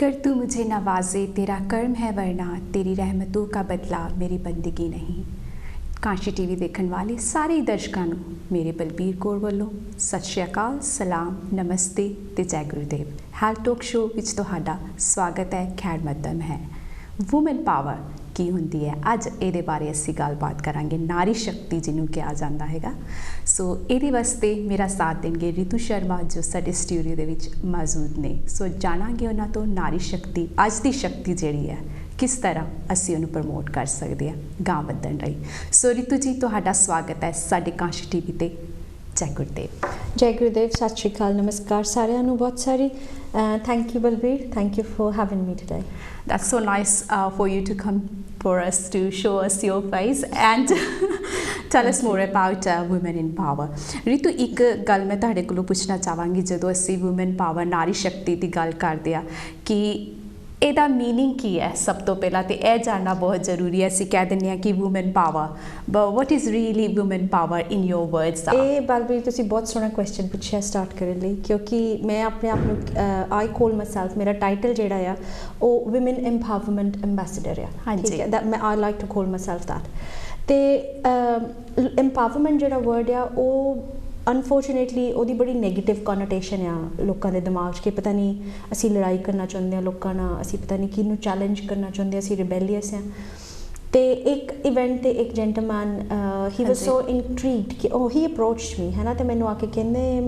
कर तू मुझे नवाजे तेरा कर्म है वरना तेरी रहमतों का बदला मेरी बंदगी नहीं। ਕਾਂਸ਼ੀ ਟੀਵੀ ਦੇਖਣ ਵਾਲੇ ਸਾਰੇ ਹੀ ਦਰਸ਼ਕਾਂ ਨੂੰ ਮੇਰੇ ਬਲਬੀਰ ਕੌਰ ਵੱਲੋਂ ਸਤਿ ਸ਼੍ਰੀ ਅਕਾਲ, ਸਲਾਮ, ਨਮਸਤੇ ਤੇ ਜੈ ਗੁਰੂਦੇਵ। ਹੈਲਥ ਟਾਕ ਸ਼ੋ ਵਿੱਚ ਤੁਹਾਡਾ ਸਵਾਗਤ ਹੈ। ਖੈਰ ਮੱਧਮ ਹੈ। ਵੂਮਨ ਪਾਵਰ ਕੀ ਹੁੰਦੀ ਹੈ, ਅੱਜ ਇਹਦੇ ਬਾਰੇ ਅਸੀਂ ਗੱਲਬਾਤ ਕਰਾਂਗੇ। ਨਾਰੀ ਸ਼ਕਤੀ ਜਿਹਨੂੰ ਕਿਹਾ ਜਾਂਦਾ ਹੈਗਾ। ਸੋ ਇਹਦੇ ਵਾਸਤੇ ਮੇਰਾ ਸਾਥ ਦੇਣਗੇ ਰਿਤੂ ਸ਼ਰਮਾ ਜੋ ਸਾਡੇ ਸਟੂਡੀਓ ਦੇ ਵਿੱਚ ਮੌਜੂਦ ਨੇ। ਸੋ ਜਾਣਾਂਗੇ ਉਹਨਾਂ ਤੋਂ ਨਾਰੀ ਸ਼ਕਤੀ, ਅੱਜ ਦੀ ਸ਼ਕਤੀ ਜਿਹੜੀ ਹੈ किस तरह असी उन्हें प्रमोट कर सकते हैं गांव वधण लई। सो रितु जी तुहाडा स्वागत है साडे कांशी टीवी ते। जय गुरुदेव। जय गुरुदेव, सत श्री अकाल, नमस्कार सारिਆਂ ਨੂੰ। बहुत सारी thank you Balbir, thank you for having me today. That's so nice for you to come for us to show us your face and tell us more about women in power। Ritu एक गल मैं तुहाडे कोलों पुछना चाहांगी, जदों असी women power नारी शक्ति की गल करदे आ कि ਇਹਦਾ ਮੀਨਿੰਗ ਕੀ ਹੈ। ਸਭ ਤੋਂ ਪਹਿਲਾਂ ਤੇ ਇਹ ਜਾਣਨਾ ਬਹੁਤ ਜ਼ਰੂਰੀ ਹੈ। ਅਸੀਂ ਕਹਿ ਦਿੰਦੇ ਹਾਂ ਕਿ woman power, but what is really woman power in your words. ਇਹ ਬਲਬੀਰ ਤੁਸੀਂ ਬਹੁਤ ਸੋਹਣਾ ਕੁਐਸਚਨ ਪੁੱਛਿਆ ਸਟਾਰਟ ਕਰਨ ਲਈ, ਕਿਉਂਕਿ ਮੈਂ ਆਪਣੇ ਆਪ ਨੂੰ ਆਈ ਕੋਲ ਮਾਈਸੈਲਫ, ਮੇਰਾ ਟਾਈਟਲ ਜਿਹੜਾ ਆ ਉਹ ਵੂਮਨ ਐਮਪਾਵਰਮੈਂਟ ਐਂਬੈਸਡਰ ਆ। ਠੀਕ ਹੈ, ਦੈਟ ਮੈਂ ਆਈ ਲਾਈਕ ਟੂ ਕੋਲ ਮਾਈਸੈਲਫ ਦੈਟ। ਤੇ ਐਮਪਾਵਰਮੈਂਟ ਜਿਹੜਾ ਵਰਡ ਆ ਉਹ ਅਨਫੋਰਚੂਨੇਟਲੀ ਉਹਦੀ ਬੜੀ ਨੈਗੇਟਿਵ ਕੋਨੋਟੇਸ਼ਨ ਆ ਲੋਕਾਂ ਦੇ ਦਿਮਾਗ 'ਚ ਕਿ ਪਤਾ ਨਹੀਂ ਅਸੀਂ ਲੜਾਈ ਕਰਨਾ ਚਾਹੁੰਦੇ ਹਾਂ ਲੋਕਾਂ ਨਾਲ, ਅਸੀਂ ਪਤਾ ਨਹੀਂ ਕਿਹਨੂੰ ਚੈਲੰਜ ਕਰਨਾ ਚਾਹੁੰਦੇ ਹਾਂ, ਅਸੀਂ ਰਿਬੈਲੀਅਸ ਹਾਂ। ਤੇ ਇੱਕ ਇਵੈਂਟ 'ਤੇ ਇੱਕ ਜੈਂਟਲਮੈਨ ਹੀ ਵਾਜ਼ ਸੋ ਇੰਟਰੀਗਡ ਕਿ ਉਹ ਹੀ ਅਪਰੋਚਡ ਮੀ ਹੈ ਨਾ, ਅਤੇ ਮੈਨੂੰ ਆ ਕੇ ਕਹਿੰਦੇ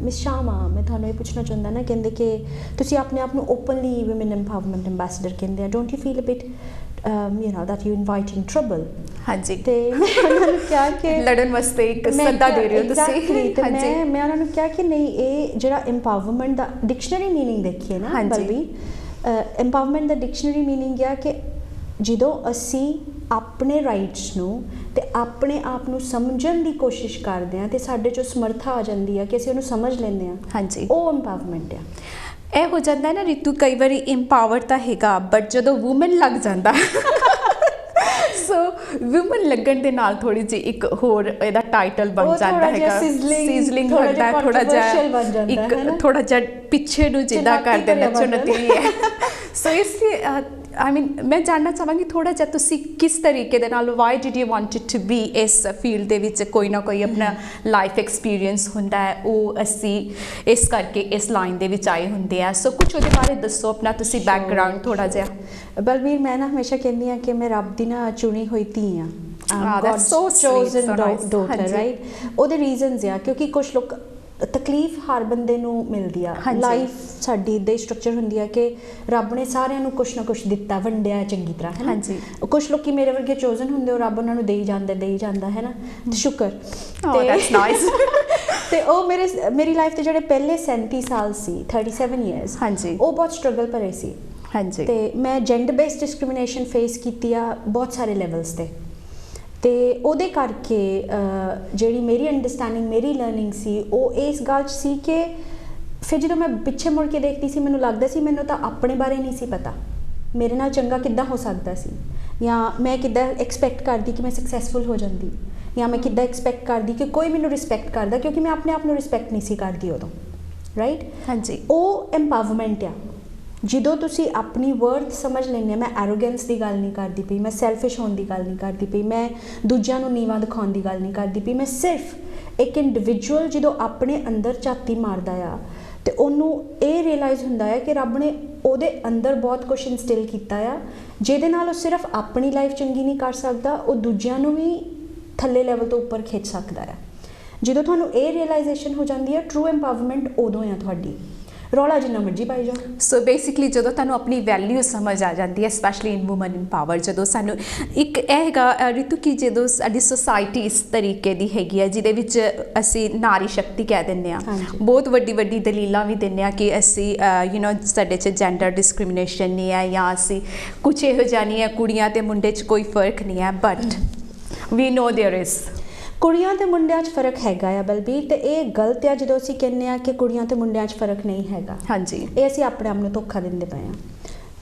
ਮਿਸ ਸ਼ਾਮਾ ਮੈਂ ਤੁਹਾਨੂੰ ਇਹ ਪੁੱਛਣਾ ਚਾਹੁੰਦਾ ਨਾ, ਕਹਿੰਦੇ ਕਿ ਤੁਸੀਂ ਆਪਣੇ ਆਪ ਨੂੰ ਓਪਨਲੀ ਵੂਮਨ ਐਮਪਾਵਰਮੈਂਟ ਐਂਬੈਸਡਰ ਕਹਿੰਦੇ ਆ, don't you feel a bit you know that you inviting trouble। ਹਾਂਜੀ, ਤੇ ਮੈਂ ਉਹਨਾਂ ਨੂੰ ਕਿਹਾ ਕਿ ਲੜਨ ਵਾਸਤੇ ਇੱਕ ਸੱਦਾ ਦੇ ਰਹੇ ਹੋ ਤੁਸੀਂ। ਤੇ ਮੈਂ ਉਹਨਾਂ ਨੂੰ ਕਿਹਾ ਕਿ ਨਹੀਂ, ਇਹ ਜਿਹੜਾ ਐਮਪਾਵਰਮੈਂਟ ਦਾ ਡਿਕਸ਼ਨਰੀ ਮੀਨਿੰਗ ਦੇਖੀਏ ਨਾ ਬਲਬੀ, ਐਮਪਾਵਰਮੈਂਟ ਦਾ ਡਿਕਸ਼ਨਰੀ ਮੀਨਿੰਗ ਆ ਕਿ ਜਦੋਂ ਅਸੀਂ ਆਪਣੇ ਰਾਈਟਸ ਨੂੰ ਤੇ ਆਪਣੇ ਆਪ ਨੂੰ ਸਮਝਣ ਦੀ ਕੋਸ਼ਿਸ਼ ਕਰਦੇ ਹਾਂ ਤੇ ਸਾਡੇ 'ਚੋਂ ਸਮਰਥਾ ਆ ਜਾਂਦੀ ਆ ਕਿ ਅਸੀਂ ਉਹਨੂੰ ਸਮਝ ਲੈਂਦੇ ਹਾਂ। ਹਾਂਜੀ, ਉਹ ਐਮਪਾਵਰਮੈਂਟ ਆ। ਇਹ ਹੋ ਜਾਂਦਾ ਨਾ ਰਿਤੂ, ਕਈ ਵਾਰੀ ਇੰਪਾਵਰ ਤਾਂ ਹੈਗਾ ਬਟ ਜਦੋਂ ਵੂਮਨ ਲੱਗ ਜਾਂਦਾ ਸੋ ਵੂਮਨ ਲੱਗਣ ਦੇ ਨਾਲ ਥੋੜੀ ਜਿਹੀ ਇੱਕ ਹੋਰ ਇਹਦਾ ਟਾਈਟਲ ਬਣ ਜਾਂਦਾ ਹੈਗਾ, ਸੀਜ਼ਲਿੰਗ ਹੁੰਦਾ, ਥੋੜਾ ਜਿਹਾ ਇੱਕ ਥੋੜਾ ਜਿਹਾ ਪਿੱਛੇ ਨੂੰ ਜਿੱਦਾਂ ਕਰ ਦਿੰਦਾ ਚੁਣੌਤੀ ਹੈ। ਸੋ ਇਸ I mean ਮੈਂ ਜਾਣਨਾ ਚਾਹਾਂਗੀ ਥੋੜਾ ਜਿਹਾ ਤੁਸੀਂ ਕਿਸ ਤਰੀਕੇ ਦੇ ਨਾਲ, why did you wanted to be ਇਸ ਫੀਲਡ ਦੇ ਵਿੱਚ। ਕੋਈ ਨਾ ਕੋਈ ਆਪਣਾ ਲਾਈਫ ਐਕਸਪੀਰੀਅੰਸ ਹੁੰਦਾ ਹੈ, ਉਹ ਅਸੀਂ ਇਸ ਕਰਕੇ ਇਸ ਲਾਈਨ ਦੇ ਵਿੱਚ ਆਏ ਹੁੰਦੇ ਆ। ਸੋ ਕੁਛ ਉਹਦੇ ਬਾਰੇ ਦੱਸੋ ਆਪਣਾ ਤੁਸੀਂ ਬੈਕਗਰਾਊਂਡ ਥੋੜਾ ਜਿਹਾ। ਬਲਬੀਰ, ਮੈਂ ਨਾ ਹਮੇਸ਼ਾ ਕਹਿੰਦੀ ਹਾਂ ਕਿ ਮੈਂ ਰੱਬ ਦੀ ਨਾ ਚੁਣੀ ਹੋਈ ਧੀ ਹਾਂ। That's so chosen daughter, right? ਉਹਦੇ ਰੀਜ਼ਨਸ ਆ ਕਿਉਂਕਿ ਕੁਛ ਲੋਕ ਤਕਲੀਫ ਹਰ ਬੰਦੇ ਨੂੰ ਮਿਲਦੀ ਆ। ਲਾਈਫ ਸਾਡੀ ਇੱਦਾਂ ਹੀ ਸਟਰਕਚਰ ਹੁੰਦੀ ਆ ਕਿ ਰੱਬ ਨੇ ਸਾਰਿਆਂ ਨੂੰ ਕੁਛ ਨਾ ਕੁਛ ਦਿੱਤਾ, ਵੰਡਿਆ ਚੰਗੀ ਤਰ੍ਹਾਂ ਹੈ। ਹਾਂਜੀ, ਕੁਛ ਲੋਕੀ ਮੇਰੇ ਵਰਗੇ ਚੋਜ਼ਨ ਹੁੰਦੇ, ਉਹ ਰੱਬ ਉਹਨਾਂ ਨੂੰ ਦੇਈ ਜਾਂਦਾ ਹੈ ਨਾ, ਸ਼ੁਕਰ। ਤੇ ਉਹ ਮੇਰੀ ਲਾਈਫ ਦੇ ਜਿਹੜੇ ਪਹਿਲੇ 37 ਸਾਲ ਸੀ, 37 years, ਹਾਂਜੀ, ਉਹ ਬਹੁਤ ਸਟਰਗਲ ਭਰੇ ਸੀ। ਹਾਂਜੀ, ਤੇ ਮੈਂ ਜੈਂਡਰ ਬੇਸਡ ਡਿਸਕ੍ਰਿਮੀਨੇਸ਼ਨ ਫੇਸ ਕੀਤੀ ਆ ਬਹੁਤ ਸਾਰੇ ਲੈਵਲਸ 'ਤੇ। ਅਤੇ ਉਹਦੇ ਕਰਕੇ ਜਿਹੜੀ ਮੇਰੀ ਅੰਡਰਸਟੈਂਡਿੰਗ, ਮੇਰੀ ਲਰਨਿੰਗ ਸੀ ਉਹ ਇਸ ਗੱਲ 'ਚ ਸੀ ਕਿ ਫਿਰ ਜਦੋਂ ਮੈਂ ਪਿੱਛੇ ਮੁੜ ਕੇ ਦੇਖਦੀ ਸੀ ਮੈਨੂੰ ਲੱਗਦਾ ਸੀ ਮੈਨੂੰ ਤਾਂ ਆਪਣੇ ਬਾਰੇ ਨਹੀਂ ਸੀ ਪਤਾ, ਮੇਰੇ ਨਾਲ ਚੰਗਾ ਕਿੱਦਾਂ ਹੋ ਸਕਦਾ ਸੀ, ਜਾਂ ਮੈਂ ਕਿੱਦਾਂ ਐਕਸਪੈਕਟ ਕਰਦੀ ਕਿ ਮੈਂ ਸਕਸੈਸਫੁਲ ਹੋ ਜਾਂਦੀ, ਜਾਂ ਮੈਂ ਕਿੱਦਾਂ ਐਕਸਪੈਕਟ ਕਰਦੀ ਕਿ ਕੋਈ ਮੈਨੂੰ ਰਿਸਪੈਕਟ ਕਰਦਾ, ਕਿਉਂਕਿ ਮੈਂ ਆਪਣੇ ਆਪ ਨੂੰ ਰਿਸਪੈਕਟ ਨਹੀਂ ਸੀ ਕਰਦੀ ਉਦੋਂ। ਰਾਈਟ, ਹਾਂਜੀ, ਉਹ ਐਮਪਾਵਰਮੈਂਟ ਆ ਜਦੋਂ ਤੁਸੀਂ ਆਪਣੀ ਵਰਥ ਸਮਝ ਲੈਂਦੇ ਆ। ਮੈਂ ਐਰੋਗੈਂਸ ਦੀ ਗੱਲ ਨਹੀਂ ਕਰਦੀ ਪਈ, ਮੈਂ ਸੈਲਫਿਸ਼ ਹੋਣ ਦੀ ਗੱਲ ਨਹੀਂ ਕਰਦੀ ਪਈ, ਮੈਂ ਦੂਜਿਆਂ ਨੂੰ ਨੀਵਾਂ ਦਿਖਾਉਣ ਦੀ ਗੱਲ ਨਹੀਂ ਕਰਦੀ ਪਈ। ਮੈਂ ਸਿਰਫ ਇੱਕ ਇੰਡੀਵਿਜੂਅਲ ਜਦੋਂ ਆਪਣੇ ਅੰਦਰ ਝਾਤੀ ਮਾਰਦਾ ਆ ਅਤੇ ਉਹਨੂੰ ਇਹ ਰੀਅਲਾਈਜ਼ ਹੁੰਦਾ ਹੈ ਕਿ ਰੱਬ ਨੇ ਉਹਦੇ ਅੰਦਰ ਬਹੁਤ ਕੁਛ ਇਨਸਟਿਲ ਕੀਤਾ ਆ ਜਿਹਦੇ ਨਾਲ ਉਹ ਸਿਰਫ ਆਪਣੀ ਲਾਈਫ ਚੰਗੀ ਨਹੀਂ ਕਰ ਸਕਦਾ, ਉਹ ਦੂਜਿਆਂ ਨੂੰ ਵੀ ਥੱਲੇ ਲੈਵਲ ਤੋਂ ਉੱਪਰ ਖਿੱਚ ਸਕਦਾ ਆ। ਜਦੋਂ ਤੁਹਾਨੂੰ ਇਹ ਰੀਅਲਾਈਜ਼ੇਸ਼ਨ ਹੋ ਜਾਂਦੀ ਹੈ, ਟਰੂ ਐਮਪਾਵਰਮੈਂਟ ਉਦੋਂ ਆ ਤੁਹਾਡੀ। ਰੌਲਾ ਜਿੰਨਾ ਮਰਜ਼ੀ ਪਾਈ ਜਾਓ। ਸੋ ਬੇਸਿਕਲੀ ਜਦੋਂ ਤੁਹਾਨੂੰ ਆਪਣੀ ਵੈਲਿਊ ਸਮਝ ਆ ਜਾਂਦੀ ਹੈ, specially in woman in power, ਜਦੋਂ ਸਾਨੂੰ ਇੱਕ ਇਹ ਹੈਗਾ ਰਿਤੂ ਕਿ ਜਦੋਂ ਸਾਡੀ ਸੁਸਾਇਟੀ ਇਸ ਤਰੀਕੇ ਦੀ ਹੈਗੀ ਹੈ ਜਿਹਦੇ ਵਿੱਚ ਅਸੀਂ ਨਾਰੀ ਸ਼ਕਤੀ ਕਹਿ ਦਿੰਦੇ ਹਾਂ, ਬਹੁਤ ਵੱਡੀ ਵੱਡੀ ਦਲੀਲਾਂ ਵੀ ਦਿੰਦੇ ਹਾਂ ਕਿ ਅਸੀਂ ਸਾਡੇ 'ਚ ਜੈਂਡਰ ਡਿਸਕ੍ਰਿਮੀਨੇਸ਼ਨ ਨਹੀਂ ਹੈ, ਜਾਂ ਅਸੀਂ ਕੁਛ ਇਹੋ ਜਿਹਾ ਨਹੀਂ ਹੈ, ਕੁੜੀਆਂ ਅਤੇ ਮੁੰਡੇ 'ਚ ਕੋਈ ਫਰਕ ਨਹੀਂ ਹੈ, but we know there is. ਕੁੜੀਆਂ ਅਤੇ ਮੁੰਡਿਆਂ 'ਚ ਫਰਕ ਹੈਗਾ ਆ ਬਲਬੀਰ, ਅਤੇ ਇਹ ਗਲਤ ਆ ਜਦੋਂ ਅਸੀਂ ਕਹਿੰਦੇ ਹਾਂ ਕਿ ਕੁੜੀਆਂ ਅਤੇ ਮੁੰਡਿਆਂ 'ਚ ਫਰਕ ਨਹੀਂ ਹੈਗਾ। ਹਾਂਜੀ, ਇਹ ਅਸੀਂ ਆਪਣੇ ਆਪ ਨੂੰ ਧੋਖਾ ਦਿੰਦੇ ਪਏ ਹਾਂ,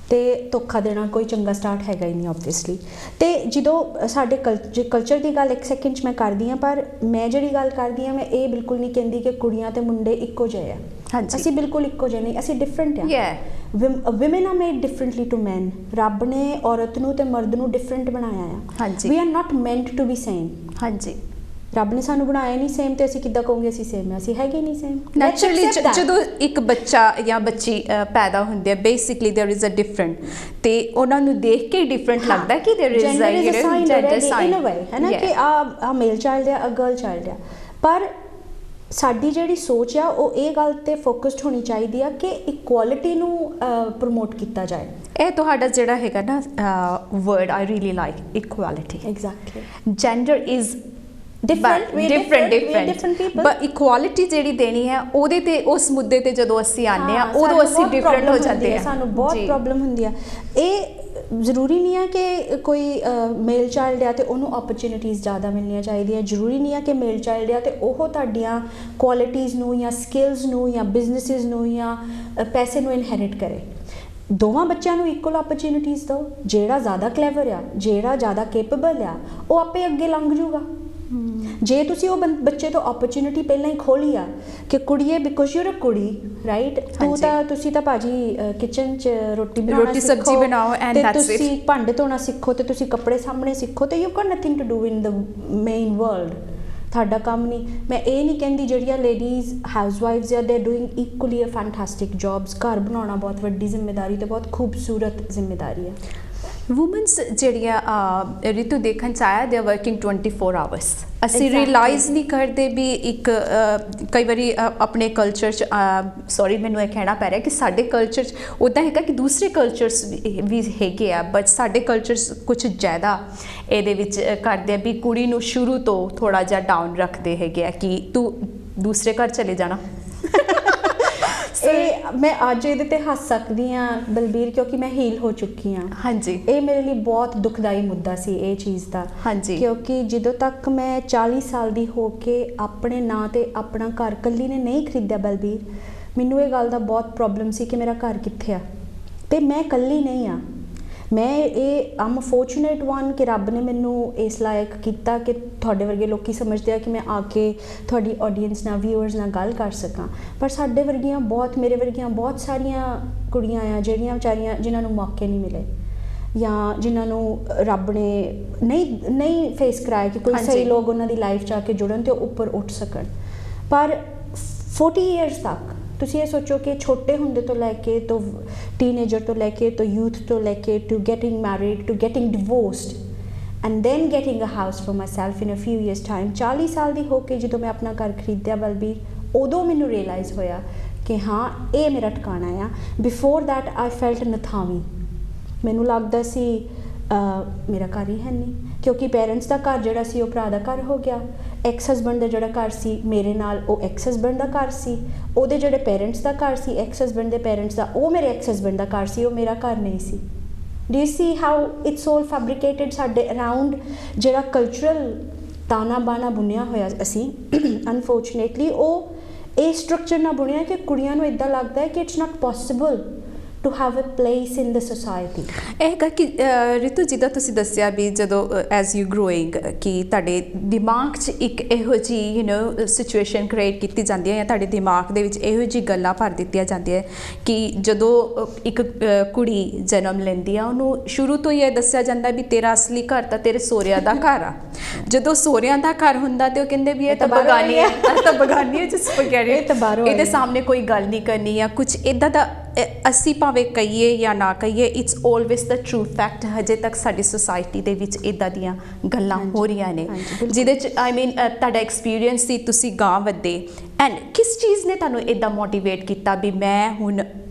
ਅਤੇ ਧੋਖਾ ਦੇਣਾ ਕੋਈ ਚੰਗਾ ਸਟਾਰਟ ਹੈਗਾ ਹੀ ਨਹੀਂ ਓਬਵੀਅਸਲੀ। ਅਤੇ ਜਦੋਂ ਸਾਡੇ ਕਲਚਰ ਦੀ ਗੱਲ ਇੱਕ ਸੈਕਿੰਡ 'ਚ ਮੈਂ ਕਰਦੀ ਹਾਂ, ਪਰ ਮੈਂ ਜਿਹੜੀ ਗੱਲ ਕਰਦੀ ਹਾਂ ਮੈਂ ਇਹ ਬਿਲਕੁਲ ਨਹੀਂ ਕਹਿੰਦੀ ਕਿ ਕੁੜੀਆਂ ਅਤੇ ਮੁੰਡੇ ਇੱਕੋ ਜਿਹੇ ਆ। ਅਸੀਂ ਬਿਲਕੁਲ ਇੱਕੋ ਜਿਹੇ ਨਹੀਂ, ਅਸੀਂ ਡਿਫਰੈਂਟ ਆ। women are made differently to men। ਰੱਬ ਨੇ ਔਰਤ ਨੂੰ ਤੇ ਮਰਦ ਨੂੰ ਡਿਫਰੈਂਟ ਬਣਾਇਆ ਆ। ਹਾਂਜੀ। we are not meant to be same। ਹਾਂਜੀ। ਰੱਬ ਨੇ ਸਾਨੂੰ ਬਣਾਇਆ ਨਹੀਂ ਸੇਮ ਤੇ ਅਸੀਂ ਕਿੱਦਾਂ ਕਹੋਗੇ ਅਸੀਂ ਸੇਮ ਆ? ਅਸੀਂ ਹੈਗੇ ਨਹੀਂ ਸੇਮ। ਨੈਚੁਰਲੀ ਜਦੋਂ ਇੱਕ ਬੱਚਾ ਜਾਂ ਬੱਚੀ ਪੈਦਾ ਹੁੰਦੇ ਆ, basically there is a different ਤੇ ਉਹਨਾਂ ਨੂੰ ਦੇਖ ਕੇ ਡਿਫਰੈਂਟ ਲੱਗਦਾ ਕਿ there is a gender sign in a way, ਹੈ ਨਾ, ਕਿ ਆ ਮੇਲ ਚਾਈਲਡ ਆ, ਗਰਲ ਚਾਈਲਡ ਆ। ਪਰ ਸਾਡੀ ਜਿਹੜੀ ਸੋਚ ਆ ਉਹ ਇਹ ਗੱਲ ਤੇ ਫੋਕਸਡ ਹੋਣੀ ਚਾਹੀਦੀ ਆ ਕਿ ਇਕੁਐਲਿਟੀ ਨੂੰ ਪ੍ਰਮੋਟ ਕੀਤਾ ਜਾਏ। ਇਹ ਤੁਹਾਡਾ ਜਿਹੜਾ ਹੈਗਾ ਨਾ word I really like, equality. Exactly. Gender is different people, but equality ਜਿਹੜੀ ਦੇਣੀ ਹੈ ਉਹਦੇ ਤੇ, ਉਸ ਮੁੱਦੇ ਤੇ ਜਦੋਂ ਅਸੀਂ ਆਨੇ ਆ ਉਦੋਂ ਅਸੀਂ ਡਿਫਰੈਂਟ ਹੋ ਜਾਂਦੇ ਆ। ਸਾਨੂੰ ਬਹੁਤ ਪ੍ਰੋਬਲਮ ਹੁੰਦੀ ਆ। ਇਹ ਜ਼ਰੂਰੀ ਨਹੀਂ ਆ ਕਿ ਕੋਈ ਮੇਲ ਚਾਈਲਡ ਆ ਤੇ ਉਹਨੂੰ ਓਪਰਚੁਨਿਟੀਜ਼ ਜ਼ਿਆਦਾ ਮਿਲਣੀਆਂ ਚਾਹੀਦੀਆਂ। ਜ਼ਰੂਰੀ ਨਹੀਂ ਆ ਕਿ ਮੇਲ ਚਾਈਲਡ ਆ ਤੇ ਉਹ ਤੁਹਾਡੀਆਂ ਕੁਆਲਿਟੀਜ਼ ਨੂੰ ਜਾਂ ਸਕਿੱਲਸ ਨੂੰ ਜਾਂ ਬਿਜ਼ਨਸਿਸ ਨੂੰ ਜਾਂ ਪੈਸੇ ਨੂੰ ਇਨਹੈਰਿਟ ਕਰੇ। ਦੋਵਾਂ ਬੱਚਿਆਂ ਨੂੰ ਇਕੁਅਲ ਓਪਰਚੁਨਿਟੀਜ਼ ਦਿਓ। ਜਿਹੜਾ ਜ਼ਿਆਦਾ ਕਲੈਵਰ ਆ, ਜਿਹੜਾ ਜ਼ਿਆਦਾ ਕੇਪੇਬਲ ਆ, ਉਹ ਆਪੇ ਅੱਗੇ ਲੰਘ ਜੂਗਾ। ਜੇ ਤੁਸੀਂ ਉਹ ਬੱਚੇ ਤੋਂ ਓਪਰਚੁਨਿਟੀ ਪਹਿਲਾਂ ਹੀ ਖੋਲੀ ਆ ਕਿ ਕੁੜੀਏ ਬਿਕੋਜ਼ ਯੂ ਆਰ ਅ ਕੁੜੀ, ਰਾਈਟ, ਤੁਸੀਂ ਤਾਂ ਭਾਜੀ ਕਿਚਨ 'ਚ ਰੋਟੀ ਸਬਜ਼ੀ ਬਣਾਓ ਐਂਡ ਦੈਟਸ ਇਟ। ਤੁਸੀਂ ਭਾਂਡੇ ਧੋਣਾ ਸਿੱਖੋ ਤੇ ਤੁਸੀਂ ਕੱਪੜੇ ਸਾਹਮਣੇ ਸਿੱਖੋ ਤੇ you got nothing to do in the main world. ਤੁਹਾਡਾ ਕੰਮ ਨਹੀਂ। ਮੈਂ ਇਹ ਨਹੀਂ ਕਹਿੰਦੀ ਜਿਹੜੀਆਂ ਲੇਡੀਜ਼ ਹਾਊਸਵਾਈਫਸ ਆ ਦੇ ਡੂਇੰਗ ਇਕੁਅਲੀ ਅ ਫੈਂਟੈਸਟਿਕ ਜੌਬਸ। ਘਰ ਬਣਾਉਣਾ ਬਹੁਤ ਵੱਡੀ ਜ਼ਿੰਮੇਵਾਰੀ ਤੇ ਬਹੁਤ ਖੂਬਸੂਰਤ ਜ਼ਿੰਮੇਵਾਰੀ ਆ। ਵੂਮਨਸ ਜਿਹੜੀਆਂ ਰਿਤੂ ਦੇਖਣ 'ਚ ਆਇਆ ਦੇ ਆਰ ਵਰਕਿੰਗ 24 ਆਵਰਸ। ਅਸੀਂ ਰਿਅਲਾਈਜ਼ ਨਹੀਂ ਕਰਦੇ ਵੀ ਇੱਕ ਕਈ ਵਾਰੀ ਆਪਣੇ ਕਲਚਰ 'ਚ ਸੌਰੀ ਮੈਨੂੰ ਇਹ ਕਹਿਣਾ ਪੈ ਰਿਹਾ ਕਿ ਸਾਡੇ ਕਲਚਰ 'ਚ ਉੱਦਾਂ ਹੈਗਾ ਕਿ ਦੂਸਰੇ ਕਲਚਰਸ ਵੀ ਹੈਗੇ ਆ, ਬਟ ਸਾਡੇ ਕਲਚਰਸ ਕੁਛ ਜ਼ਿਆਦਾ ਇਹਦੇ ਵਿੱਚ ਕਰਦੇ ਆ ਵੀ ਕੁੜੀ ਨੂੰ ਸ਼ੁਰੂ ਤੋਂ ਥੋੜ੍ਹਾ ਜਿਹਾ ਡਾਊਨ ਰੱਖਦੇ ਹੈਗੇ ਆ ਕਿ ਤੂੰ ਦੂਸਰੇ ਘਰ ਚਲੇ ਜਾਣਾ। ਇਹ ਮੈਂ ਅੱਜ ਇਹਦੇ ਤੇ ਹੱਸ ਸਕਦੀ ਹਾਂ ਬਲਬੀਰ, ਕਿਉਂਕਿ ਮੈਂ ਹੀਲ ਹੋ ਚੁੱਕੀ ਹਾਂ। ਹਾਂਜੀ। ਇਹ ਮੇਰੇ ਲਈ ਬਹੁਤ ਦੁਖਦਾਈ ਮੁੱਦਾ ਸੀ ਇਹ ਚੀਜ਼ ਦਾ। ਹਾਂਜੀ। ਕਿਉਂਕਿ ਜਦੋਂ ਤੱਕ ਮੈਂ 40 ਸਾਲ ਦੀ ਹੋ ਕੇ ਆਪਣੇ ਨਾਂ ਤੇ ਆਪਣਾ ਘਰ ਇਕੱਲੀ ਨੇ ਨਹੀਂ ਖਰੀਦਿਆ ਬਲਬੀਰ, ਮੈਨੂੰ ਇਹ ਗੱਲ ਦਾ ਬਹੁਤ ਪ੍ਰੋਬਲਮ ਸੀ ਕਿ ਮੇਰਾ ਘਰ ਕਿੱਥੇ ਆ ਤੇ ਮੈਂ ਇਕੱਲੀ ਨਹੀਂ ਆ। ਮੈਂ ਇਹ ਆਮ ਫੋਰਚੂਨੇਟ ਵਨ ਕਿ ਰੱਬ ਨੇ ਮੈਨੂੰ ਇਸ ਲਾਇਕ ਕੀਤਾ ਕਿ ਤੁਹਾਡੇ ਵਰਗੇ ਲੋਕੀ ਸਮਝਦੇ ਆ ਕਿ ਮੈਂ ਆ ਕੇ ਤੁਹਾਡੀ ਆਡੀਅנס ਨਾਲ, ਵਿਊਅਰਸ ਨਾਲ ਗੱਲ ਕਰ ਸਕਾਂ। ਪਰ ਸਾਡੇ ਵਰਗੀਆਂ ਬਹੁਤ, ਮੇਰੇ ਵਰਗੀਆਂ ਬਹੁਤ ਸਾਰੀਆਂ ਕੁੜੀਆਂ ਆ ਜਿਹੜੀਆਂ ਵਿਚਾਰੀਆਂ ਜਿਨ੍ਹਾਂ ਨੂੰ ਮੌਕੇ ਨਹੀਂ ਮਿਲੇ ਜਾਂ ਜਿਨ੍ਹਾਂ ਨੂੰ ਰੱਬ ਨੇ ਨਹੀਂ ਫੇਸ ਕਰਾਇਆ ਕਿ ਕੋਈ ਸਹੀ ਲੋਕ ਉਹਨਾਂ ਦੀ ਲਾਈਫ 'ਚ ਆ ਕੇ ਜੁੜਨ ਤੇ ਉੱਪਰ ਉੱਠ ਸਕਣ। ਪਰ 40 ਇਅਰਸ ਤੱਕ ਤੁਸੀਂ ਇਹ ਸੋਚੋ ਕਿ ਛੋਟੇ ਹੁੰਦੇ ਤੋਂ ਲੈ ਕੇ ਤੋਂ ਟੀਨੇਜਰ ਤੋਂ ਲੈ ਕੇ ਤੋਂ ਯੂਥ ਤੋਂ ਲੈ ਕੇ to getting married to getting divorced and then getting a house for myself in a few years time. 40 ਸਾਲ ਦੀ ਹੋ ਕੇ ਜਦੋਂ ਮੈਂ ਆਪਣਾ ਘਰ ਖਰੀਦਿਆ ਬਲਬੀਰ, ਉਦੋਂ ਮੈਨੂੰ ਰਿਅਲਾਈਜ਼ ਹੋਇਆ ਕਿ ਹਾਂ ਇਹ ਮੇਰਾ ਠਿਕਾਣਾ ਆ। ਬਿਫੋਰ ਦੈਟ ਆਈ ਫੈਲਟ ਨਥਾਵੀ। ਮੈਨੂੰ ਲੱਗਦਾ ਸੀ ਮੇਰਾ ਘਰ ਹੀ ਹੈ ਨਹੀਂ, ਕਿਉਂਕਿ ਪੇਰੈਂਟਸ ਦਾ ਘਰ ਜਿਹੜਾ ਸੀ ਉਹ ਭਰਾ ਦਾ ਘਰ ਹੋ ਗਿਆ। ਐਕਸ ਹਸਬੈਂਡ ਦਾ ਜਿਹੜਾ ਘਰ ਸੀ ਮੇਰੇ ਨਾਲ, ਉਹ ਐਕਸ ਹਸਬੈਂਡ ਦਾ ਘਰ ਸੀ। ਉਹਦੇ ਜਿਹੜੇ ਪੇਰੈਂਟਸ ਦਾ ਘਰ ਸੀ ਐਕਸ ਹਸਬੈਂਡ ਦੇ ਪੇਰੈਂਟਸ ਦਾ, ਉਹ ਮੇਰੇ ਐਕਸ ਹਸਬੈਂਡ ਦਾ ਘਰ ਸੀ, ਉਹ ਮੇਰਾ ਘਰ ਨਹੀਂ ਸੀ। Do you see how it's all fabricated? ਸਾਡੇ ਅਰਾਊਂਡ ਜਿਹੜਾ ਕਲਚਰਲ ਤਾਣਾ ਬਾਣਾ ਬੁਣਿਆ ਹੋਇਆ ਅਸੀਂ ਅਨਫੋਰਚੂਨੇਟਲੀ ਉਹ ਇਹ ਸਟਰਕਚਰ ਨਾਲ ਬੁਣਿਆ ਕਿ ਕੁੜੀਆਂ ਨੂੰ ਇੱਦਾਂ ਲੱਗਦਾ ਹੈ ਕਿ it's not possible to have a place in the society। ਇਹ ਕਿ ਰਿਤੂ ਜਿੱਦਾਂ ਤੁਸੀਂ ਦੱਸਿਆ ਵੀ ਜਦੋਂ ਐਜ਼ ਯੂ ਗਰੋਇੰਗ ਕਿ ਤੁਹਾਡੇ ਦਿਮਾਗ 'ਚ ਇੱਕ ਇਹੋ ਜਿਹੀ ਯੂ ਨੋ ਸਿਚੁਏਸ਼ਨ ਕ੍ਰੀਏਟ ਕੀਤੀ ਜਾਂਦੀ ਹੈ ਜਾਂ ਤੁਹਾਡੇ ਦਿਮਾਗ ਦੇ ਵਿੱਚ ਇਹੋ ਜਿਹੀ ਗੱਲਾਂ ਭਰ ਦਿੱਤੀਆਂ ਜਾਂਦੀਆਂ ਕਿ ਜਦੋਂ ਇੱਕ ਕੁੜੀ ਜਨਮ ਲੈਂਦੀ ਆ ਉਹਨੂੰ ਸ਼ੁਰੂ ਤੋਂ ਹੀ ਇਹ ਦੱਸਿਆ ਜਾਂਦਾ ਵੀ ਤੇਰਾ ਅਸਲੀ ਘਰ ਤਾਂ ਤੇਰੇ ਸਹੁਰਿਆਂ ਦਾ ਘਰ ਆ। ਜਦੋਂ ਸਹੁਰਿਆਂ ਦਾ ਘਰ ਹੁੰਦਾ ਤੇ ਉਹ ਕਹਿੰਦੇ ਵੀ ਇਹ ਤਾਂ ਬਗਾਨੀ ਹੈ, ਤਾਂ ਬਗਾਨੀ ਹੈ ਜਿਸ ਵਗੈਰੇ ਇਹਦੇ ਸਾਹਮਣੇ ਕੋਈ ਗੱਲ ਨਹੀਂ ਕਰਨੀ ਜਾਂ ਕੁਛ ਇੱਦਾਂ ਦਾ। ਅਸੀਂ ਭਾਵੇਂ ਕਹੀਏ ਜਾਂ ਨਾ ਕਹੀਏ, it's always the true fact. ਹਜੇ ਤੱਕ ਸਾਡੀ ਸੁਸਾਇਟੀ ਦੇ ਵਿੱਚ ਇੱਦਾਂ ਦੀਆਂ ਗੱਲਾਂ ਹੋ ਰਹੀਆਂ ਨੇ ਜਿਹਦੇ 'ਚ ਆਈ ਮੀਨ ਤੁਹਾਡਾ ਐਕਸਪੀਰੀਅੰਸ ਸੀ, ਤੁਸੀਂ ਗਾਂਹ ਵੱਧੇ ਐਂਡ ਕਿਸ ਚੀਜ਼ ਨੇ ਤੁਹਾਨੂੰ ਇੱਦਾਂ ਮੋਟੀਵੇਟ ਕੀਤਾ ਵੀ ਮੈਂ ਹੁਣ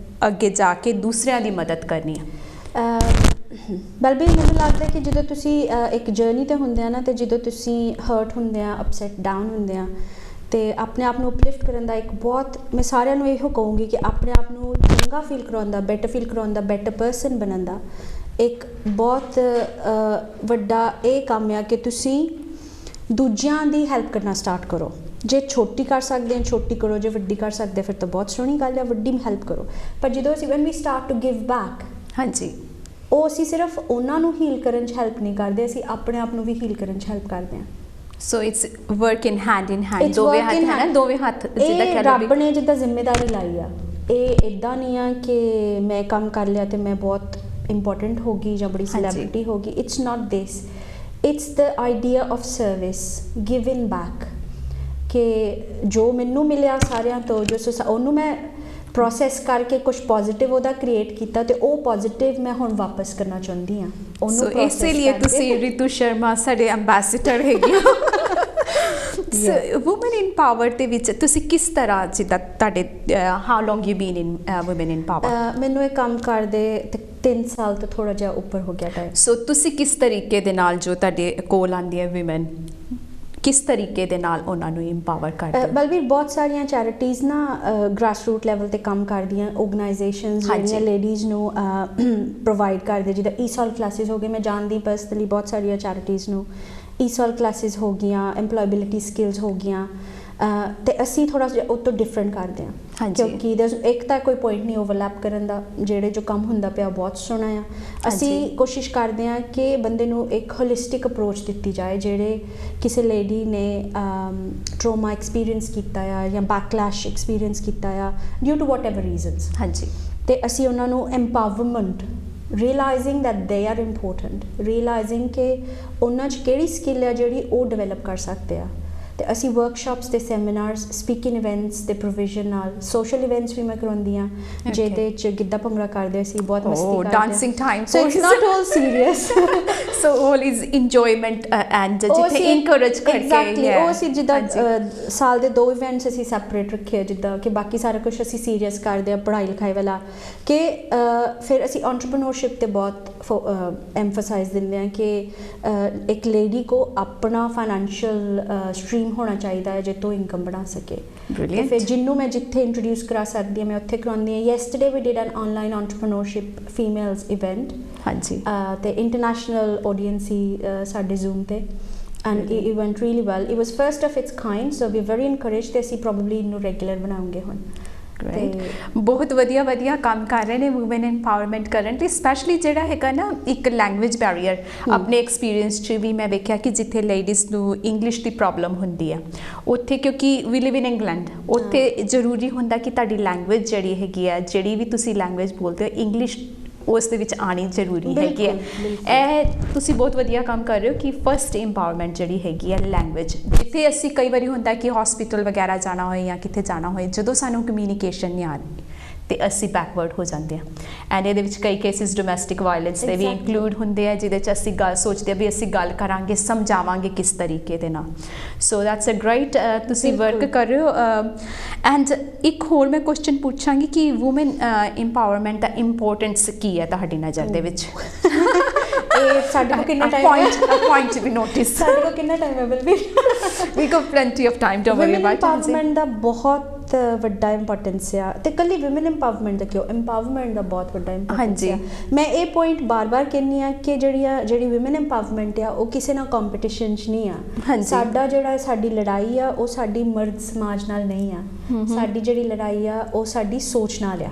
ਅੱਗੇ ਜਾ ਕੇ ਦੂਸਰਿਆਂ ਦੀ ਮਦਦ ਕਰਨੀ ਆ? ਬਲਬੀਰ ਮੈਨੂੰ ਲੱਗਦਾ ਕਿ ਜਦੋਂ ਤੁਸੀਂ ਇੱਕ ਜਰਨੀ 'ਤੇ ਹੁੰਦੇ ਆ ਨਾ, ਅਤੇ ਜਦੋਂ ਤੁਸੀਂ ਹਰਟ ਹੁੰਦੇ ਆ, ਅਪਸੈਟ ਡਾਊਨ ਹੁੰਦੇ ਆ, ਅਤੇ ਆਪਣੇ ਆਪ ਨੂੰ ਅਪਲਿਫਟ ਕਰਨ ਦਾ ਇੱਕ ਬਹੁਤ, ਮੈਂ ਸਾਰਿਆਂ ਨੂੰ ਇਹੋ ਕਹੂੰਗੀ ਕਿ ਆਪਣੇ ਆਪ ਨੂੰ ਚੰਗਾ ਫੀਲ ਕਰਾਉਣ ਦਾ, ਬੈਟਰ ਫੀਲ ਕਰਾਉਣ ਦਾ, ਬੈਟਰ ਪਰਸਨ ਬਣਨ ਦਾ ਇੱਕ ਬਹੁਤ ਵੱਡਾ ਇਹ ਕੰਮ ਆ ਕਿ ਤੁਸੀਂ ਦੂਜਿਆਂ ਦੀ ਹੈਲਪ ਕਰਨਾ ਸਟਾਰਟ ਕਰੋ। ਜੇ ਛੋਟੀ ਕਰ ਸਕਦੇ ਹਾਂ ਛੋਟੀ ਕਰੋ, ਜੇ ਵੱਡੀ ਕਰ ਸਕਦੇ ਫਿਰ ਤਾਂ ਬਹੁਤ ਸੋਹਣੀ ਗੱਲ ਆ, ਵੱਡੀ ਹੈਲਪ ਕਰੋ। ਪਰ ਜਦੋਂ ਅਸੀਂ when we start to give back, ਹਾਂਜੀ, ਉਹ ਅਸੀਂ ਸਿਰਫ ਉਹਨਾਂ ਨੂੰ ਹੀਲ ਕਰਨ 'ਚ ਹੈਲਪ ਨਹੀਂ ਕਰਦੇ, ਅਸੀਂ ਆਪਣੇ ਆਪ ਨੂੰ ਵੀ ਹੀਲ ਕਰਨ 'ਚ ਹੈਲਪ ਕਰਦੇ ਹਾਂ। So it's work in hand ਦੋਵੇਂ ਹੱਥ ਹੈ ਨਾ, ਦੋਵੇਂ ਹੱਥ ਜਿੱਦਾਂ ਇਹ ਰੱਬ ਨੇ ਜਿੱਦਾਂ ਜ਼ਿੰਮੇਵਾਰੀ ਲਾਈ ਆ, ਇਹ ਇਦਾਂ ਨਹੀਂ ਆ ਕਿ ਮੈਂ ਕੰਮ ਕਰ ਲਿਆ ਤੇ ਮੈਂ ਬਹੁਤ ਇੰਪੋਰਟੈਂਟ ਹੋ ਗਈ ਜਾਂ ਬੜੀ ਸੈਲੀਬ੍ਰਿਟੀ ਹੋ ਗਈ। It's not this, it's the idea of service, giving back, ਕਿ ਜੋ ਮੈਨੂੰ ਮਿਲਿਆ ਸਾਰਿਆਂ ਤੋਂ, ਜੋ ਉਹਨੂੰ ਮੈਂ ਪ੍ਰੋਸੈਸ ਕਰਕੇ ਕੁਝ ਪੋਜ਼ਿਟਿਵ ਉਹਦਾ ਕ੍ਰੀਏਟ ਕੀਤਾ ਤੇ ਉਹ ਪੋਜ਼ਿਟਿਵ ਮੈਂ ਹੁਣ ਵਾਪਸ ਕਰਨਾ ਚਾਹੁੰਦੀ ਹਾਂ ਉਹਨੂੰ। ਇਸੇ ਲਈ ਤੁਸੀਂ ਰਿਤੂ ਸ਼ਰਮਾ ਸਾਡੇ ਐਂਬੈਸਡਰ ਹੈਗੇ ਹੋ। ਵੂਮਨ ਇਨ ਪਾਵਰ ਦੇ ਵਿੱਚ ਤੁਸੀਂ ਕਿਸ ਤਰ੍ਹਾਂ, ਜਿੱਦਾਂ ਤੁਹਾਡੇ how long you been in woman in power? ਮੈਨੂੰ ਇਹ ਕੰਮ ਕਰਦੇ 3 ਸਾਲ ਤੋਂ ਥੋੜਾ ਜਿਹਾ ਉੱਪਰ ਹੋ ਗਿਆ ਟਾਈਮ। ਸੋ ਤੁਸੀਂ ਕਿਸ ਤਰੀਕੇ ਦੇ ਨਾਲ ਜੋ ਤੁਹਾਡੇ ਕੋਲ ਆਉਂਦੀਆਂ ਵਿਮਨ, ਕਿਸ ਤਰੀਕੇ ਦੇ ਨਾਲ ਉਹਨਾਂ ਨੂੰ ਇੰਪਾਵਰ ਕਰਦੇ? ਬਲਬੀਰ, ਬਹੁਤ ਸਾਰੀਆਂ ਚੈਰਿਟੀਜ਼ ਨਾ ਗ੍ਰਾਸ ਰੂਟ ਲੈਵਲ ਤੇ ਕੰਮ ਕਰਦੀਆਂ, ਆਰਗੇਨਾਈਜੇਸ਼ਨਸ ਜਿਹੜੀਆਂ ਲੇਡੀਜ਼ ਨੂੰ ਪ੍ਰੋਵਾਈਡ ਕਰਦੇ, ਜਿੱਦਾਂ ਈਸੋਲ ਕਲਾਸਿਸ ਹੋ ਗਏ, ਮੈਂ ਜਾਣਦੀ ਪਰਸਨਲੀ ਬਹੁਤ ਸਾਰੀਆਂ ਚੈਰਿਟੀਜ਼ ਨੂੰ। ਈਸੋਲ ਕਲਾਸਿਸ ਹੋ ਗਈਆਂ, ਐਮਪਲੋਏਬਿਲਿਟੀ ਸਕਿੱਲਸ ਹੋ ਗਈਆਂ, ਤੇ ਅਸੀਂ ਥੋੜਾ ਜਿਹਾ ਉਹ ਤੋਂ ਡਿਫਰੈਂਟ ਕਰਦੇ ਹਾਂ, ਕਿਉਂਕਿ ਇੱਕ ਤਾਂ ਕੋਈ ਪੁਆਇੰਟ ਨਹੀਂ ਓਵਰਲੈਪ ਕਰਨ ਦਾ। ਜਿਹੜੇ ਜੋ ਕੰਮ ਹੁੰਦਾ ਪਿਆ ਬਹੁਤ ਸੋਹਣਾ ਆ। ਅਸੀਂ ਕੋਸ਼ਿਸ਼ ਕਰਦੇ ਹਾਂ ਕਿ ਬੰਦੇ ਨੂੰ ਇੱਕ ਹੋਲਿਸਟਿਕ ਅਪਰੋਚ ਦਿੱਤੀ ਜਾਏ। ਜਿਹੜੇ ਕਿਸੇ ਲੇਡੀ ਨੇ ਟਰੋਮਾ ਐਕਸਪੀਰੀਅੰਸ ਕੀਤਾ ਆ ਜਾਂ ਬੈਕਲੈਸ਼ ਐਕਸਪੀਰੀਅੰਸ ਕੀਤਾ ਆ due to whatever reasons, ਤੇ ਅਸੀਂ ਉਹਨਾਂ ਨੂੰ empowerment, realizing that they are important, realizing ਕਿ ਉਹਨਾਂ 'ਚ ਕਿਹੜੀ ਸਕਿੱਲ ਆ ਜਿਹੜੀ ਉਹ ਡਿਵੈਲਪ ਕਰ ਸਕਦੇ ਆ। ਤੇ ਅਸੀਂ ਵਰਕਸ਼ਾਪਸ ਤੇ ਸੈਮੀਨਾਰਸ, ਸਪੀਕਿੰਗ ਇਵੈਂਟਸ ਦੇ ਪ੍ਰੋਵੀਜ਼ਨ ਨਾਲ, ਸੋਸ਼ਲ ਇਵੈਂਟਸ ਵੀ ਮੈਂ ਕਰਵਾਉਂਦੀ ਹਾਂ, ਜਿਹਦੇ 'ਚ ਗਿੱਧਾ ਭੰਗੜਾ ਕਰਦੇ ਅਸੀਂ, ਬਹੁਤ ਮਸਤੀ ਕਰਦੇ, dancing time, so it's not all serious, so all is enjoyment and ਜਿੱਥੇ ਇਨਕਰੇਜ ਕਰਕੇ। ਐਗਜ਼ੈਕਟਲੀ, ਉਹ ਅਸੀਂ ਜਿੱਦਾਂ ਸਾਲ ਦੇ 2 ਇਵੈਂਟਸ ਅਸੀਂ ਸੈਪਰੇਟ ਰੱਖੇ ਆ, ਜਿੱਦਾਂ ਕਿ ਬਾਕੀ ਸਾਰਾ ਕੁਝ ਅਸੀਂ ਸੀਰੀਅਸ ਕਰਦੇ ਆ, ਪੜ੍ਹਾਈ ਲਿਖਾਈ ਵਾਲਾ, ਕਿ ਫਿਰ ਅਸੀਂ ਐਂਟਰਪ੍ਰੀਨਿਓਰਸ਼ਿਪ ਤੇ ਬਹੁਤ ਐਮਫਸਾਈਜ਼ ਦਿੰਦੇ ਹਾਂ ਕਿ ਇੱਕ ਲੇਡੀ ਕੋ ਆਪਣਾ ਫਾਈਨੈਂਸ਼ੀਅਲ ਸਟਰੀਮ ਹੋਣਾ ਚਾਹੀਦਾ ਹੈ ਜਿੱਥੋਂ ਇਨਕਮ ਬਣਾ ਸਕੇ। ਤੇ ਫਿਰ ਜਿਹਨੂੰ ਮੈਂ ਜਿੱਥੇ ਇੰਟਰੋਡਿਊਸ ਕਰਾ ਸਕਦੀ ਹਾਂ ਮੈਂ ਉੱਥੇ ਕਰਾਉਂਦੀ ਹਾਂ। Yesterday we did an online entrepreneurship females event, ਤੇ ਇੰਟਰਨੈਸ਼ਨਲ ਆਡੀਅੰਸ ਸੀ ਸਾਡੇ ਜ਼ੂਮ ਤੇ, and it went really well. It was first of its kind, so we're very encouraged ਤੇ ਅਸੀਂ probably ਇਹਨੂੰ ਰੈਗੂਲਰ ਬਣਾਉਂਗੇ ਹੁਣ। ਬਹੁਤ ਵਧੀਆ ਕੰਮ ਕਰ ਰਹੇ ਨੇ ਵੂਮਨ ਐਮਪਾਵਰਮੈਂਟ ਕਰਨ ਲਈ, ਸਪੈਸ਼ਲੀ ਜਿਹੜਾ ਹੈਗਾ ਨਾ ਇੱਕ ਲੈਂਗੁਏਜ ਬੈਰੀਅਰ। ਆਪਣੇ ਐਕਸਪੀਰੀਅੰਸ 'ਚ ਵੀ ਮੈਂ ਵੇਖਿਆ ਕਿ ਜਿੱਥੇ ਲੇਡੀਜ਼ ਨੂੰ ਇੰਗਲਿਸ਼ ਦੀ ਪ੍ਰੋਬਲਮ ਹੁੰਦੀ ਆ, ਉੱਥੇ ਕਿਉਂਕਿ ਵੀ ਲਿਵ ਇਨ ਇੰਗਲੈਂਡ, ਉੱਥੇ ਜ਼ਰੂਰੀ ਹੁੰਦਾ ਕਿ ਤੁਹਾਡੀ ਲੈਂਗੁਏਜ ਜਿਹੜੀ ਹੈਗੀ ਆ, ਜਿਹੜੀ ਵੀ ਤੁਸੀਂ ਲੈਂਗੁਏਜ ਬੋਲਦੇ ਹੋ, ਇੰਗਲਿਸ਼ ਉਸ ਦੇ ਵਿੱਚ ਆਉਣੀ ਜ਼ਰੂਰੀ ਹੈਗੀ ਹੈ। ਇਹ ਤੁਸੀਂ ਬਹੁਤ ਵਧੀਆ ਕੰਮ ਕਰ ਰਹੇ ਹੋ ਕਿ ਫਸਟ ਇੰਪਾਵਰਮੈਂਟ ਜਿਹੜੀ ਹੈਗੀ ਹੈ ਲੈਂਗੁਏਜ। ਜਿੱਥੇ ਅਸੀਂ ਕਈ ਵਾਰੀ ਹੁੰਦਾ ਕਿ ਹਸਪੀਟਲ ਵਗੈਰਾ ਜਾਣਾ ਹੋਏ ਜਾਂ ਕਿਤੇ ਜਾਣਾ ਹੋਏ, ਜਦੋਂ ਸਾਨੂੰ ਕਮਿਊਨੀਕੇਸ਼ਨ ਨਹੀਂ ਆ ਰਹੀ ਤੇ ਅਸੀਂ ਬੈਕਵਰਡ ਹੋ ਜਾਂਦੇ ਹਾਂ। ਐਂਡ ਇਹਦੇ ਵਿੱਚ ਕਈ ਕੇਸਿਸ ਡੋਮੈਸਟਿਕ ਵਾਇਲੈਂਸ ਦੇ ਵੀ ਇਨਕਲੂਡ ਹੁੰਦੇ ਆ, ਜਿਹਦੇ 'ਚ ਅਸੀਂ ਗੱਲ ਸੋਚਦੇ ਹਾਂ ਵੀ ਅਸੀਂ ਗੱਲ ਕਰਾਂਗੇ, ਸਮਝਾਵਾਂਗੇ ਕਿਸ ਤਰੀਕੇ ਦੇ ਨਾਲ। ਸੋ ਦੈਟਸ ਅ ਗ੍ਰੇਟ, ਤੁਸੀਂ ਵਰਕ ਕਰ ਰਹੇ ਹੋ। ਐਂਡ ਇੱਕ ਹੋਰ ਮੈਂ ਕੁਐਸਚਨ ਪੁੱਛਾਂਗੀ ਕਿ ਵੂਮਨ ਇੰਪਾਵਰਮੈਂਟ ਦਾ ਇੰਪੋਰਟੈਂਸ ਕੀ ਹੈ ਤੁਹਾਡੀ ਨਜ਼ਰ ਦੇ ਵਿੱਚ? ਇਹ ਸਾਡੇ ਕੋਲ ਕਿੰਨਾ ਟਾਈਮ ਹੈ? ਪੁਆਇੰਟ ਵੀ ਨੋਟਿਸ, ਸਾਡੇ ਕੋਲ ਕਿੰਨਾ ਟਾਈਮ ਹੈ Balbir? We go plenty of time, don't worry about it. Empowerment ਦਾ ਬਹੁਤ ਵੱਡਾ ਇੰਪੋਰਟੈਂਸ ਆ, ਤੇ ਕੱਲੀ ਵਿਮਨ ਇੰਪਾਵਰਮੈਂਟ ਦਾ ਕਿਉਂ, ਇੰਪਾਵਰਮੈਂਟ ਦਾ ਬਹੁਤ ਵੱਡਾ ਇੰਪੋਰਟੈਂਸ ਆ। ਮੈਂ ਇਹ ਪੁਆਇੰਟ ਬਾਰ-ਬਾਰ ਕਹਿੰਦੀ ਆ ਕਿ ਜਿਹੜੀ ਵਿਮਨ ਇੰਪਾਵਰਮੈਂਟ ਆ ਉਹ ਕਿਸੇ ਨਾਲ ਕੰਪੀਟੀਸ਼ਨ 'ਚ ਨਹੀਂ ਆ। ਸਾਡਾ ਜਿਹੜਾ ਸਾਡੀ ਲੜਾਈ ਆ ਉਹ ਸਾਡੀ ਮਰਦ ਸਮਾਜ ਨਾਲ ਨਹੀਂ ਆ। ਸਾਡੀ ਜਿਹੜੀ ਲੜਾਈ ਆ ਉਹ ਸਾਡੀ ਸੋਚ ਨਾਲ ਆ।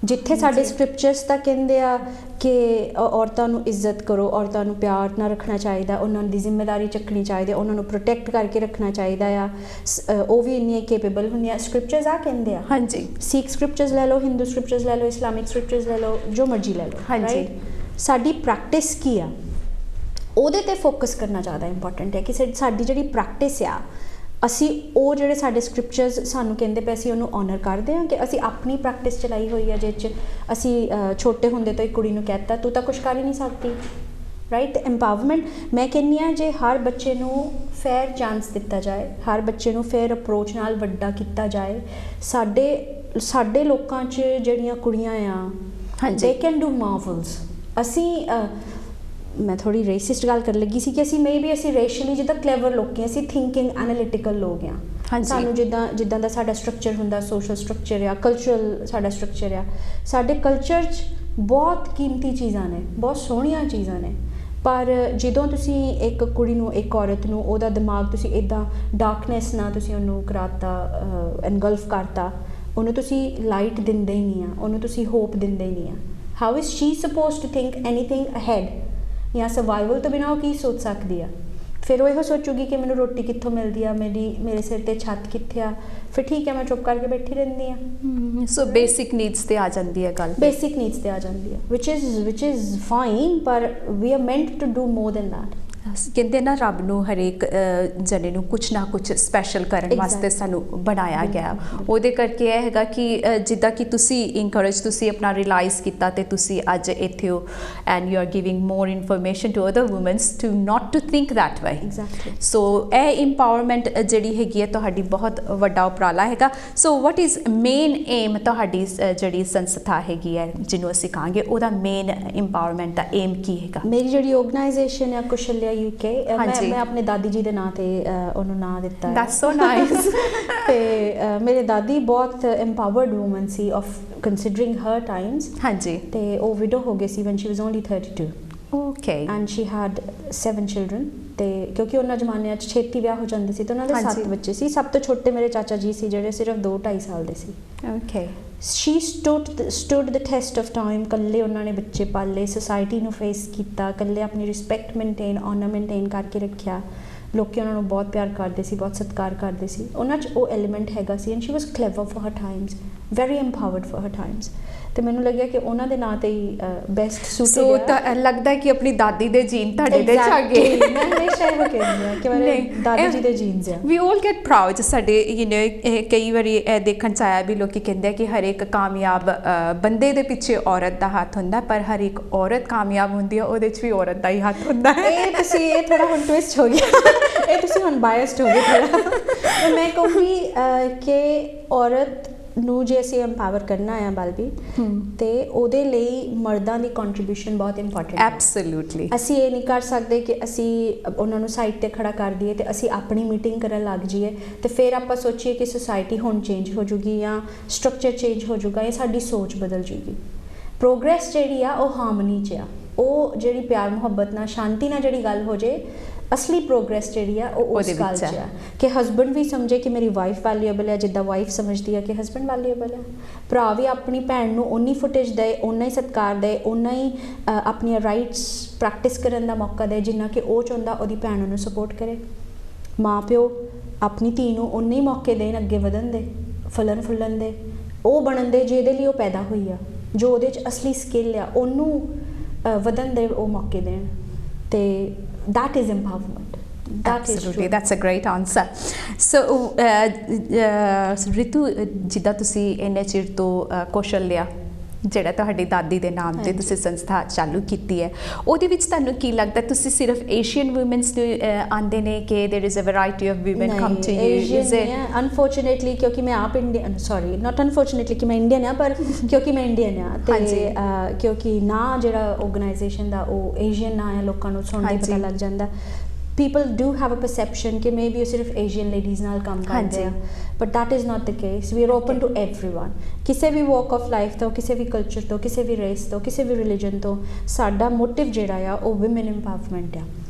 ਜਿੱਥੇ ਸਾਡੇ ਸਕ੍ਰਿਪਚਰਸ ਤਾਂ ਕਹਿੰਦੇ ਆ ਕਿ ਔਰਤਾਂ ਨੂੰ ਇੱਜ਼ਤ ਕਰੋ, ਔਰਤਾਂ ਨੂੰ ਪਿਆਰ ਨਾਲ ਰੱਖਣਾ ਚਾਹੀਦਾ, ਉਹਨਾਂ ਦੀ ਜ਼ਿੰਮੇਵਾਰੀ ਚੱਕਣੀ ਚਾਹੀਦੀ, ਉਹਨਾਂ ਨੂੰ ਪ੍ਰੋਟੈਕਟ ਕਰਕੇ ਰੱਖਣਾ ਚਾਹੀਦਾ ਆ, ਉਹ ਵੀ ਇੰਨੀਆਂ ਕੇਪੇਬਲ ਹੁੰਦੀਆਂ। ਸਕ੍ਰਿਪਚਰਸ ਆ ਕਹਿੰਦੇ ਆ, ਸਿੱਖ ਸਕ੍ਰਿਪਚਰਸ ਲੈ ਲਓ, ਹਿੰਦੂ ਸਕ੍ਰਿਪਚਰਸ ਲੈ ਲਓ, ਇਸਲਾਮਿਕ ਸਕ੍ਰਿਪਚਰਸ ਲੈ ਲਓ, ਜੋ ਮਰਜ਼ੀ ਲੈ ਲਓ, ਰਾਈਟ? ਸਾਡੀ ਪ੍ਰੈਕਟਿਸ ਕੀ ਆ ਉਹਦੇ 'ਤੇ ਫੋਕਸ ਕਰਨਾ ਜ਼ਿਆਦਾ ਇੰਪੋਰਟੈਂਟ ਹੈ ਕਿ ਸਾਡੀ ਜਿਹੜੀ ਪ੍ਰੈਕਟਿਸ ਆ, ਅਸੀਂ ਉਹ ਜਿਹੜੇ ਸਾਡੇ ਸਕ੍ਰਿਪਚਰਸ ਸਾਨੂੰ ਕਹਿੰਦੇ ਪਏ ਅਸੀਂ ਉਹਨੂੰ ਔਨਰ ਕਰਦੇ ਹਾਂ ਕਿ ਅਸੀਂ ਆਪਣੀ ਪ੍ਰੈਕਟਿਸ ਚਲਾਈ ਹੋਈ ਆ, ਜਿਸ 'ਚ ਅਸੀਂ ਛੋਟੇ ਹੁੰਦੇ ਤੋਂ ਇੱਕ ਕੁੜੀ ਨੂੰ ਕਹਿ ਦਿੱਤਾ ਤੂੰ ਤਾਂ ਕੁਛ ਕਰ ਹੀ ਨਹੀਂ ਸਕਦੀ, ਰਾਈਟ? ਇੰਪਾਵਰਮੈਂਟ ਮੈਂ ਕਹਿੰਦੀ ਹਾਂ ਜੇ ਹਰ ਬੱਚੇ ਨੂੰ ਫੇਅਰ ਚਾਂਸ ਦਿੱਤਾ ਜਾਏ, ਹਰ ਬੱਚੇ ਨੂੰ ਫੇਅਰ ਅਪਰੋਚ ਨਾਲ ਵੱਡਾ ਕੀਤਾ ਜਾਏ, ਸਾਡੇ ਲੋਕਾਂ 'ਚ ਜਿਹੜੀਆਂ ਕੁੜੀਆਂ ਆ ਦੇ ਕੈਨ ਡੂ ਮਾਰਵਲਸ। ਅਸੀਂ ਮੈਂ ਥੋੜੀ ਰੇਸਿਸਟ ਗੱਲ ਕਰਨ ਲੱਗੀ ਸੀ ਕਿ ਅਸੀਂ ਅਸੀਂ ਰੇਸ਼ਲੀ ਜਿੱਦਾਂ ਕਲੇਵਰ ਲੋਕ ਹਾਂ, ਅਸੀਂ ਥਿੰਕਿੰਗ ਐਨਾਲਿਟੀਕਲ ਲੋਕ ਹਾਂ। ਸਾਨੂੰ ਜਿੱਦਾਂ ਦਾ ਸਾਡਾ ਸਟਰਕਚਰ ਹੁੰਦਾ, ਸੋਸ਼ਲ ਸਟਰਕਚਰ ਆ, ਕਲਚਰਲ ਸਾਡਾ ਸਟਰਕਚਰ ਆ, ਸਾਡੇ ਕਲਚਰ 'ਚ ਬਹੁਤ ਕੀਮਤੀ ਚੀਜ਼ਾਂ ਨੇ, ਬਹੁਤ ਸੋਹਣੀਆਂ ਚੀਜ਼ਾਂ ਨੇ, ਪਰ ਜਦੋਂ ਤੁਸੀਂ ਇੱਕ ਕੁੜੀ ਨੂੰ, ਇੱਕ ਔਰਤ ਨੂੰ, ਉਹਦਾ ਦਿਮਾਗ ਤੁਸੀਂ ਇੱਦਾਂ ਡਾਰਕਨੈਸ ਨਾਲ ਤੁਸੀਂ ਉਹਨੂੰ ਕਰਾਤਾ, ਐਨਗਲਫ ਕਰਤਾ, ਉਹਨੂੰ ਤੁਸੀਂ ਲਾਈਟ ਦਿੰਦੇ ਹੀ ਨਹੀਂ ਆ, ਉਹਨੂੰ ਤੁਸੀਂ ਹੋਪ ਦਿੰਦੇ ਹੀ ਨਹੀਂ ਆ। How is she supposed to think anything ahead? ਜਾਂ ਸਰਵਾਈਵਲ ਤੋਂ ਬਿਨਾਂ ਉਹ ਕੀ ਸੋਚ ਸਕਦੀ ਆ? ਫਿਰ ਉਹ ਇਹੋ ਸੋਚੂਗੀ ਕਿ ਮੈਨੂੰ ਰੋਟੀ ਕਿੱਥੋਂ ਮਿਲਦੀ ਆ, ਮੇਰੇ ਸਿਰ ਤੇ ਛੱਤ ਕਿੱਥੇ ਆ, ਫਿਰ ਠੀਕ ਹੈ ਮੈਂ ਚੁੱਪ ਕਰਕੇ ਬੈਠੀ ਰਹਿੰਦੀ ਆ। ਸੋ ਬੇਸਿਕ ਨੀਡਸ ਤੇ ਆ ਜਾਂਦੀ ਹੈ ਗੱਲ, ਬੇਸਿਕ ਨੀਡਸ ਤੇ ਆ ਜਾਂਦੀ ਹੈ, which is fine, ਪਰ we are meant to do more than that। ਕਹਿੰਦੇ ਨਾ ਰੱਬ ਨੂੰ ਹਰੇਕ ਜਣੇ ਨੂੰ ਕੁਛ ਨਾ ਕੁਛ ਸਪੈਸ਼ਲ ਕਰਨ ਵਾਸਤੇ ਸਾਨੂੰ ਬਣਾਇਆ ਗਿਆ। ਉਹਦੇ ਕਰਕੇ ਇਹ ਹੈਗਾ ਕਿ ਜਿੱਦਾਂ ਕਿ ਤੁਸੀਂ ਇਨਕਰੇਜ, ਤੁਸੀਂ ਆਪਣਾ ਰਿਅਲਾਈਜ਼ ਕੀਤਾ ਤੇ ਤੁਸੀਂ ਅੱਜ ਇੱਥੇ ਹੋ and you are giving more information to other womans to not to think that way. So ਇਹ ਇੰਪਾਵਰਮੈਂਟ ਜਿਹੜੀ ਹੈਗੀ ਹੈ ਤੁਹਾਡੀ ਬਹੁਤ ਵੱਡਾ ਉਪਰਾਲਾ ਹੈਗਾ। ਸੋ ਵਾਟ ਇਜ਼ ਮੇਨ ਏਮ ਤੁਹਾਡੀ ਜਿਹੜੀ ਸੰਸਥਾ ਹੈਗੀ ਹੈ ਜਿਹਨੂੰ ਅਸੀਂ ਕਹਾਂਗੇ ਉਹਦਾ ਮੇਨ ਇੰਪਾਵਰਮੈਂਟ ਦਾ ਏਮ ਕੀ ਹੈਗਾ? ਮੇਰੀ ਜਿਹੜੀ ਆਰਗੇਨਾਈਜੇਸ਼ਨ ਹੈ ਕੁਸ਼ਲਿਆ UK, ਮੈਂ ਆਪਣੇ ਦਾਦੀ ਜੀ ਦੇ ਨਾਂ ਤੇ ਉਹਨੂੰ ਨਾਂ ਦਿੱਤਾ ਹੈ। That's so nice. ਤੇ ਮੇਰੇ ਦਾਦੀ ਬਹੁਤ ਐਮਪਾਵਰਡ ਵੂਮਨ ਸੀ ਆਫ ਕੰਸੀਡਰਿੰਗ ਹਰ ਟਾਈਮਸ। ਹਾਂਜੀ। ਤੇ ਉਹ ਵਿਡੋ ਹੋ ਗਈ ਸੀ when she was only 32। Okay। and she had 7 children। ਤੇ ਕਿਉਂਕਿ ਉਹਨਾਂ ਜ਼ਮਾਨਿਆਂ 'ਚ ਛੇਤੀ ਵਿਆਹ ਹੋ ਜਾਂਦੇ ਸੀ ਤੇ ਉਹਨਾਂ ਦੇ 7 ਬੱਚੇ ਸੀ। ਸਭ ਤੋਂ ਛੋਟੇ ਮੇਰੇ ਚਾਚਾ ਜੀ ਸੀ ਜਿਹੜੇ ਸਿਰਫ 2-2.5 ਸਾਲ ਦੇ ਸੀ। Okay। she stood the test of time। ਕੱਲੇ ਉਹਨਾਂ ਨੇ ਬੱਚੇ ਪਾਲੇ, ਸੋਸਾਇਟੀ ਨੂੰ ਫੇਸ ਕੀਤਾ, ਕੱਲੇ ਆਪਣੀ ਰਿਸਪੈਕਟ ਮੇਨਟੇਨ, ਆਨਰ ਮੇਨਟੇਨ ਕਰਕੇ ਰੱਖਿਆ। ਲੋਕੀ ਉਹਨਾਂ ਨੂੰ ਬਹੁਤ ਪਿਆਰ ਕਰਦੇ ਸੀ, ਬਹੁਤ ਸਤਿਕਾਰ ਕਰਦੇ ਸੀ। ਉਹਨਾਂ 'ਚ ਉਹ ਐਲੀਮੈਂਟ ਹੈਗਾ ਸੀ। And she was clever for her times, very empowered for her times. ਤੇ ਮੈਨੂੰ ਲੱਗਿਆ ਕਿ ਉਹਨਾਂ ਦੇ ਨਾਂ ਤੇ ਹੀ ਬੈਸਟ ਸੂਟਡ ਹੈ। ਸੋ ਤਾਂ ਲੱਗਦਾ ਕਿ ਆਪਣੀ ਦਾਦੀ ਦੇ ਜੀਨ ਤੁਹਾਡੇ ਦੇ ਚ ਆ ਗਏ। ਮੈਂ ਹਮੇਸ਼ਾ ਇਹ ਕਹਿੰਦੀ ਹਾਂ ਕਿ ਮੇਰੇ ਦਾਦੀ ਜੀ ਦੇ ਜੀਨਸ ਆ। ਵੀ ਆਲ ਗੈਟ ਪ੍ਰਾਊਡ। ਸਾਡੇ ਕਈ ਵਾਰੀ ਦੇਖਣ 'ਚ ਆਇਆ ਵੀ ਲੋਕੀ ਕਹਿੰਦੇ ਕਿ ਹਰ ਇੱਕ ਕਾਮਯਾਬ ਬੰਦੇ ਦੇ ਪਿੱਛੇ ਔਰਤ ਦਾ ਹੱਥ ਹੁੰਦਾ, ਪਰ ਹਰ ਇੱਕ ਔਰਤ ਕਾਮਯਾਬ ਹੁੰਦੀ ਹੈ ਉਹਦੇ 'ਚ ਵੀ ਔਰਤ ਦਾ ਹੀ ਹੱਥ ਹੁੰਦਾ ਹੈ। ਇਹ ਥੋੜਾ ਹੁਣ ਟਵਿਸਟ ਹੋ ਗਿਆ, ਇਹ ਤੁਸੀਂ ਹੁਣ ਬਾਇਸਡ ਹੋ ਗਏ ਥੋੜਾ। ਮੈਂ ਕਹੂੰਗੀ ਕਿ ਔਰਤ ਨੂੰ ਜੇ ਅਸੀਂ ਐਮਪਾਵਰ ਕਰਨਾ ਆ ਬਲਬੀ, ਤੇ ਉਹਦੇ ਲਈ ਮਰਦਾਂ ਦੀ ਕੰਟਰੀਬਿਊਸ਼ਨ ਬਹੁਤ ਇੰਪੋਰਟੈਂਟ ਹੈ। ਐਬਸੋਲੂਟਲੀ। ਅਸੀਂ ਇਹ ਨਹੀਂ ਕਰ ਸਕਦੇ ਕਿ ਅਸੀਂ ਉਹਨਾਂ ਨੂੰ ਸਾਈਡ ਤੇ ਖੜਾ ਕਰ ਦਈਏ ਤੇ ਅਸੀਂ ਆਪਣੀ ਮੀਟਿੰਗ ਕਰਨ ਲੱਗ ਜਾਈਏ ਤੇ ਫਿਰ ਆਪਾਂ ਸੋਚੀਏ ਕਿ ਸੋਸਾਇਟੀ ਹੁਣ ਚੇਂਜ ਹੋ ਜੂਗੀ ਜਾਂ ਸਟਰਕਚਰ ਚੇਂਜ ਹੋ ਜੂਗਾ ਜਾਂ ਸਾਡੀ ਸੋਚ ਬਦਲ ਜੂਗੀ। ਪ੍ਰੋਗਰੈਸ ਜਿਹੜੀ ਆ ਉਹ ਹਾਰਮਨੀ 'ਚ ਆ। ਉਹ ਜਿਹੜੀ ਪਿਆਰ ਮੁਹੱਬਤ ਨਾਲ, ਸ਼ਾਂਤੀ ਨਾਲ ਜਿਹੜੀ ਗੱਲ ਹੋ ਜੇ, ਅਸਲੀ ਪ੍ਰੋਗਰੈਸ ਜਿਹੜੀ ਆ ਉਹ ਉਸ ਗੱਲ 'ਚ ਆ ਕਿ ਹਸਬੈਂਡ ਵੀ ਸਮਝੇ ਕਿ ਮੇਰੀ ਵਾਈਫ ਵੈਲਿਊਏਬਲ ਹੈ, ਜਿੱਦਾਂ ਵਾਈਫ ਸਮਝਦੀ ਆ ਕਿ ਹਸਬੈਂਡ ਵੈਲਿਊਏਬਲ ਹੈ। ਭਰਾ ਵੀ ਆਪਣੀ ਭੈਣ ਨੂੰ ਓਨੀ ਫੁਟੇਜ ਦੇ, ਓਨਾ ਹੀ ਸਤਿਕਾਰ ਦੇ, ਓਨਾ ਹੀ ਆਪਣੀਆਂ ਰਾਈਟਸ ਪ੍ਰੈਕਟਿਸ ਕਰਨ ਦਾ ਮੌਕਾ ਦੇ ਜਿੰਨਾ ਕਿ ਉਹ ਚਾਹੁੰਦਾ ਉਹਦੀ ਭੈਣ ਉਹਨੂੰ ਸਪੋਰਟ ਕਰੇ। ਮਾਂ ਪਿਓ ਆਪਣੀ ਧੀ ਨੂੰ ਓਨੇ ਹੀ ਮੌਕੇ ਦੇਣ ਅੱਗੇ ਵਧਣ ਦੇ, ਫੁੱਲਣ ਫੁੱਲਣ ਦੇ, ਉਹ ਬਣਨ ਦੇ ਜਿਹਦੇ ਲਈ ਉਹ ਪੈਦਾ ਹੋਈ ਆ, ਜੋ ਉਹਦੇ 'ਚ ਅਸਲੀ ਸਕਿੱਲ ਆ ਉਹਨੂੰ ਵਧਣ ਦੇ ਉਹ ਮੌਕੇ ਦੇਣ। ਤੇ that is empowerment। Absolutely, that's a great answer। So Ritu, ਜਿੱਦਾਂ ਤੁਸੀਂ ਇੰਨੇ ਚਿਰ ਤੋਂ ਕੌਸ਼ਲਿਆ ਜਿਹੜਾ ਤੁਹਾਡੀ ਦਾਦੀ ਦੇ ਨਾਮ ਤੇ ਤੁਸੀਂ ਸੰਸਥਾ ਚਾਲੂ ਕੀਤੀ ਹੈ, ਉਹਦੇ ਵਿੱਚ ਤੁਹਾਨੂੰ ਕੀ ਲੱਗਦਾ ਤੁਸੀਂ ਸਿਰਫ ਏਸ਼ੀਅਨ ਵੂਮਨਸ ਨੂੰ ਆਉਂਦੇ ਨੇ ਕਿ there is a variety of women come to you? Unfortunately ਕਿਉਂਕਿ ਮੈਂ ਆਪ ਇੰਡੀਅਨ, ਸੌਰੀ ਨਾਟ ਅਨਫੋਰਚੂਨੇਟਲੀ ਕਿ ਮੈਂ ਇੰਡੀਅਨ ਆ, ਪਰ ਕਿਉਂਕਿ ਮੈਂ ਇੰਡੀਅਨ ਆ ਤੇ ਕਿਉਂਕਿ ਨਾ ਜਿਹੜਾ ਆਰਗੇਨਾਈਜੇਸ਼ਨ ਦਾ ਉਹ ਏਸ਼ੀਅਨ ਨਾ ਹੈ, ਲੋਕਾਂ ਨੂੰ ਸੁਣ ਕੇ ਪਤਾ ਲੱਗ ਜਾਂਦਾ। people do have a perception ਕਿ maybe ਉਹ ਸਿਰਫ ਏਸ਼ੀਅਨ ਲੇਡੀਜ਼ ਨਾਲ ਕੰਮ ਕਰਦੇ ਆ, but that is not the case। we are open to everyone। ਕਿਸੇ ਵੀ walk of life ਤੋਂ, ਕਿਸੇ ਵੀ ਕਲਚਰ ਤੋਂ, ਕਿਸੇ ਵੀ ਰੇਸ ਤੋਂ, ਕਿਸੇ ਵੀ ਰਿਲੀਜਨ ਤੋਂ। ਸਾਡਾ ਮੋਟਿਵ ਜਿਹੜਾ ਆ ਉਹ ਵਿਮਨ ਇੰਪਾਵਰਮੈਂਟ ਆ।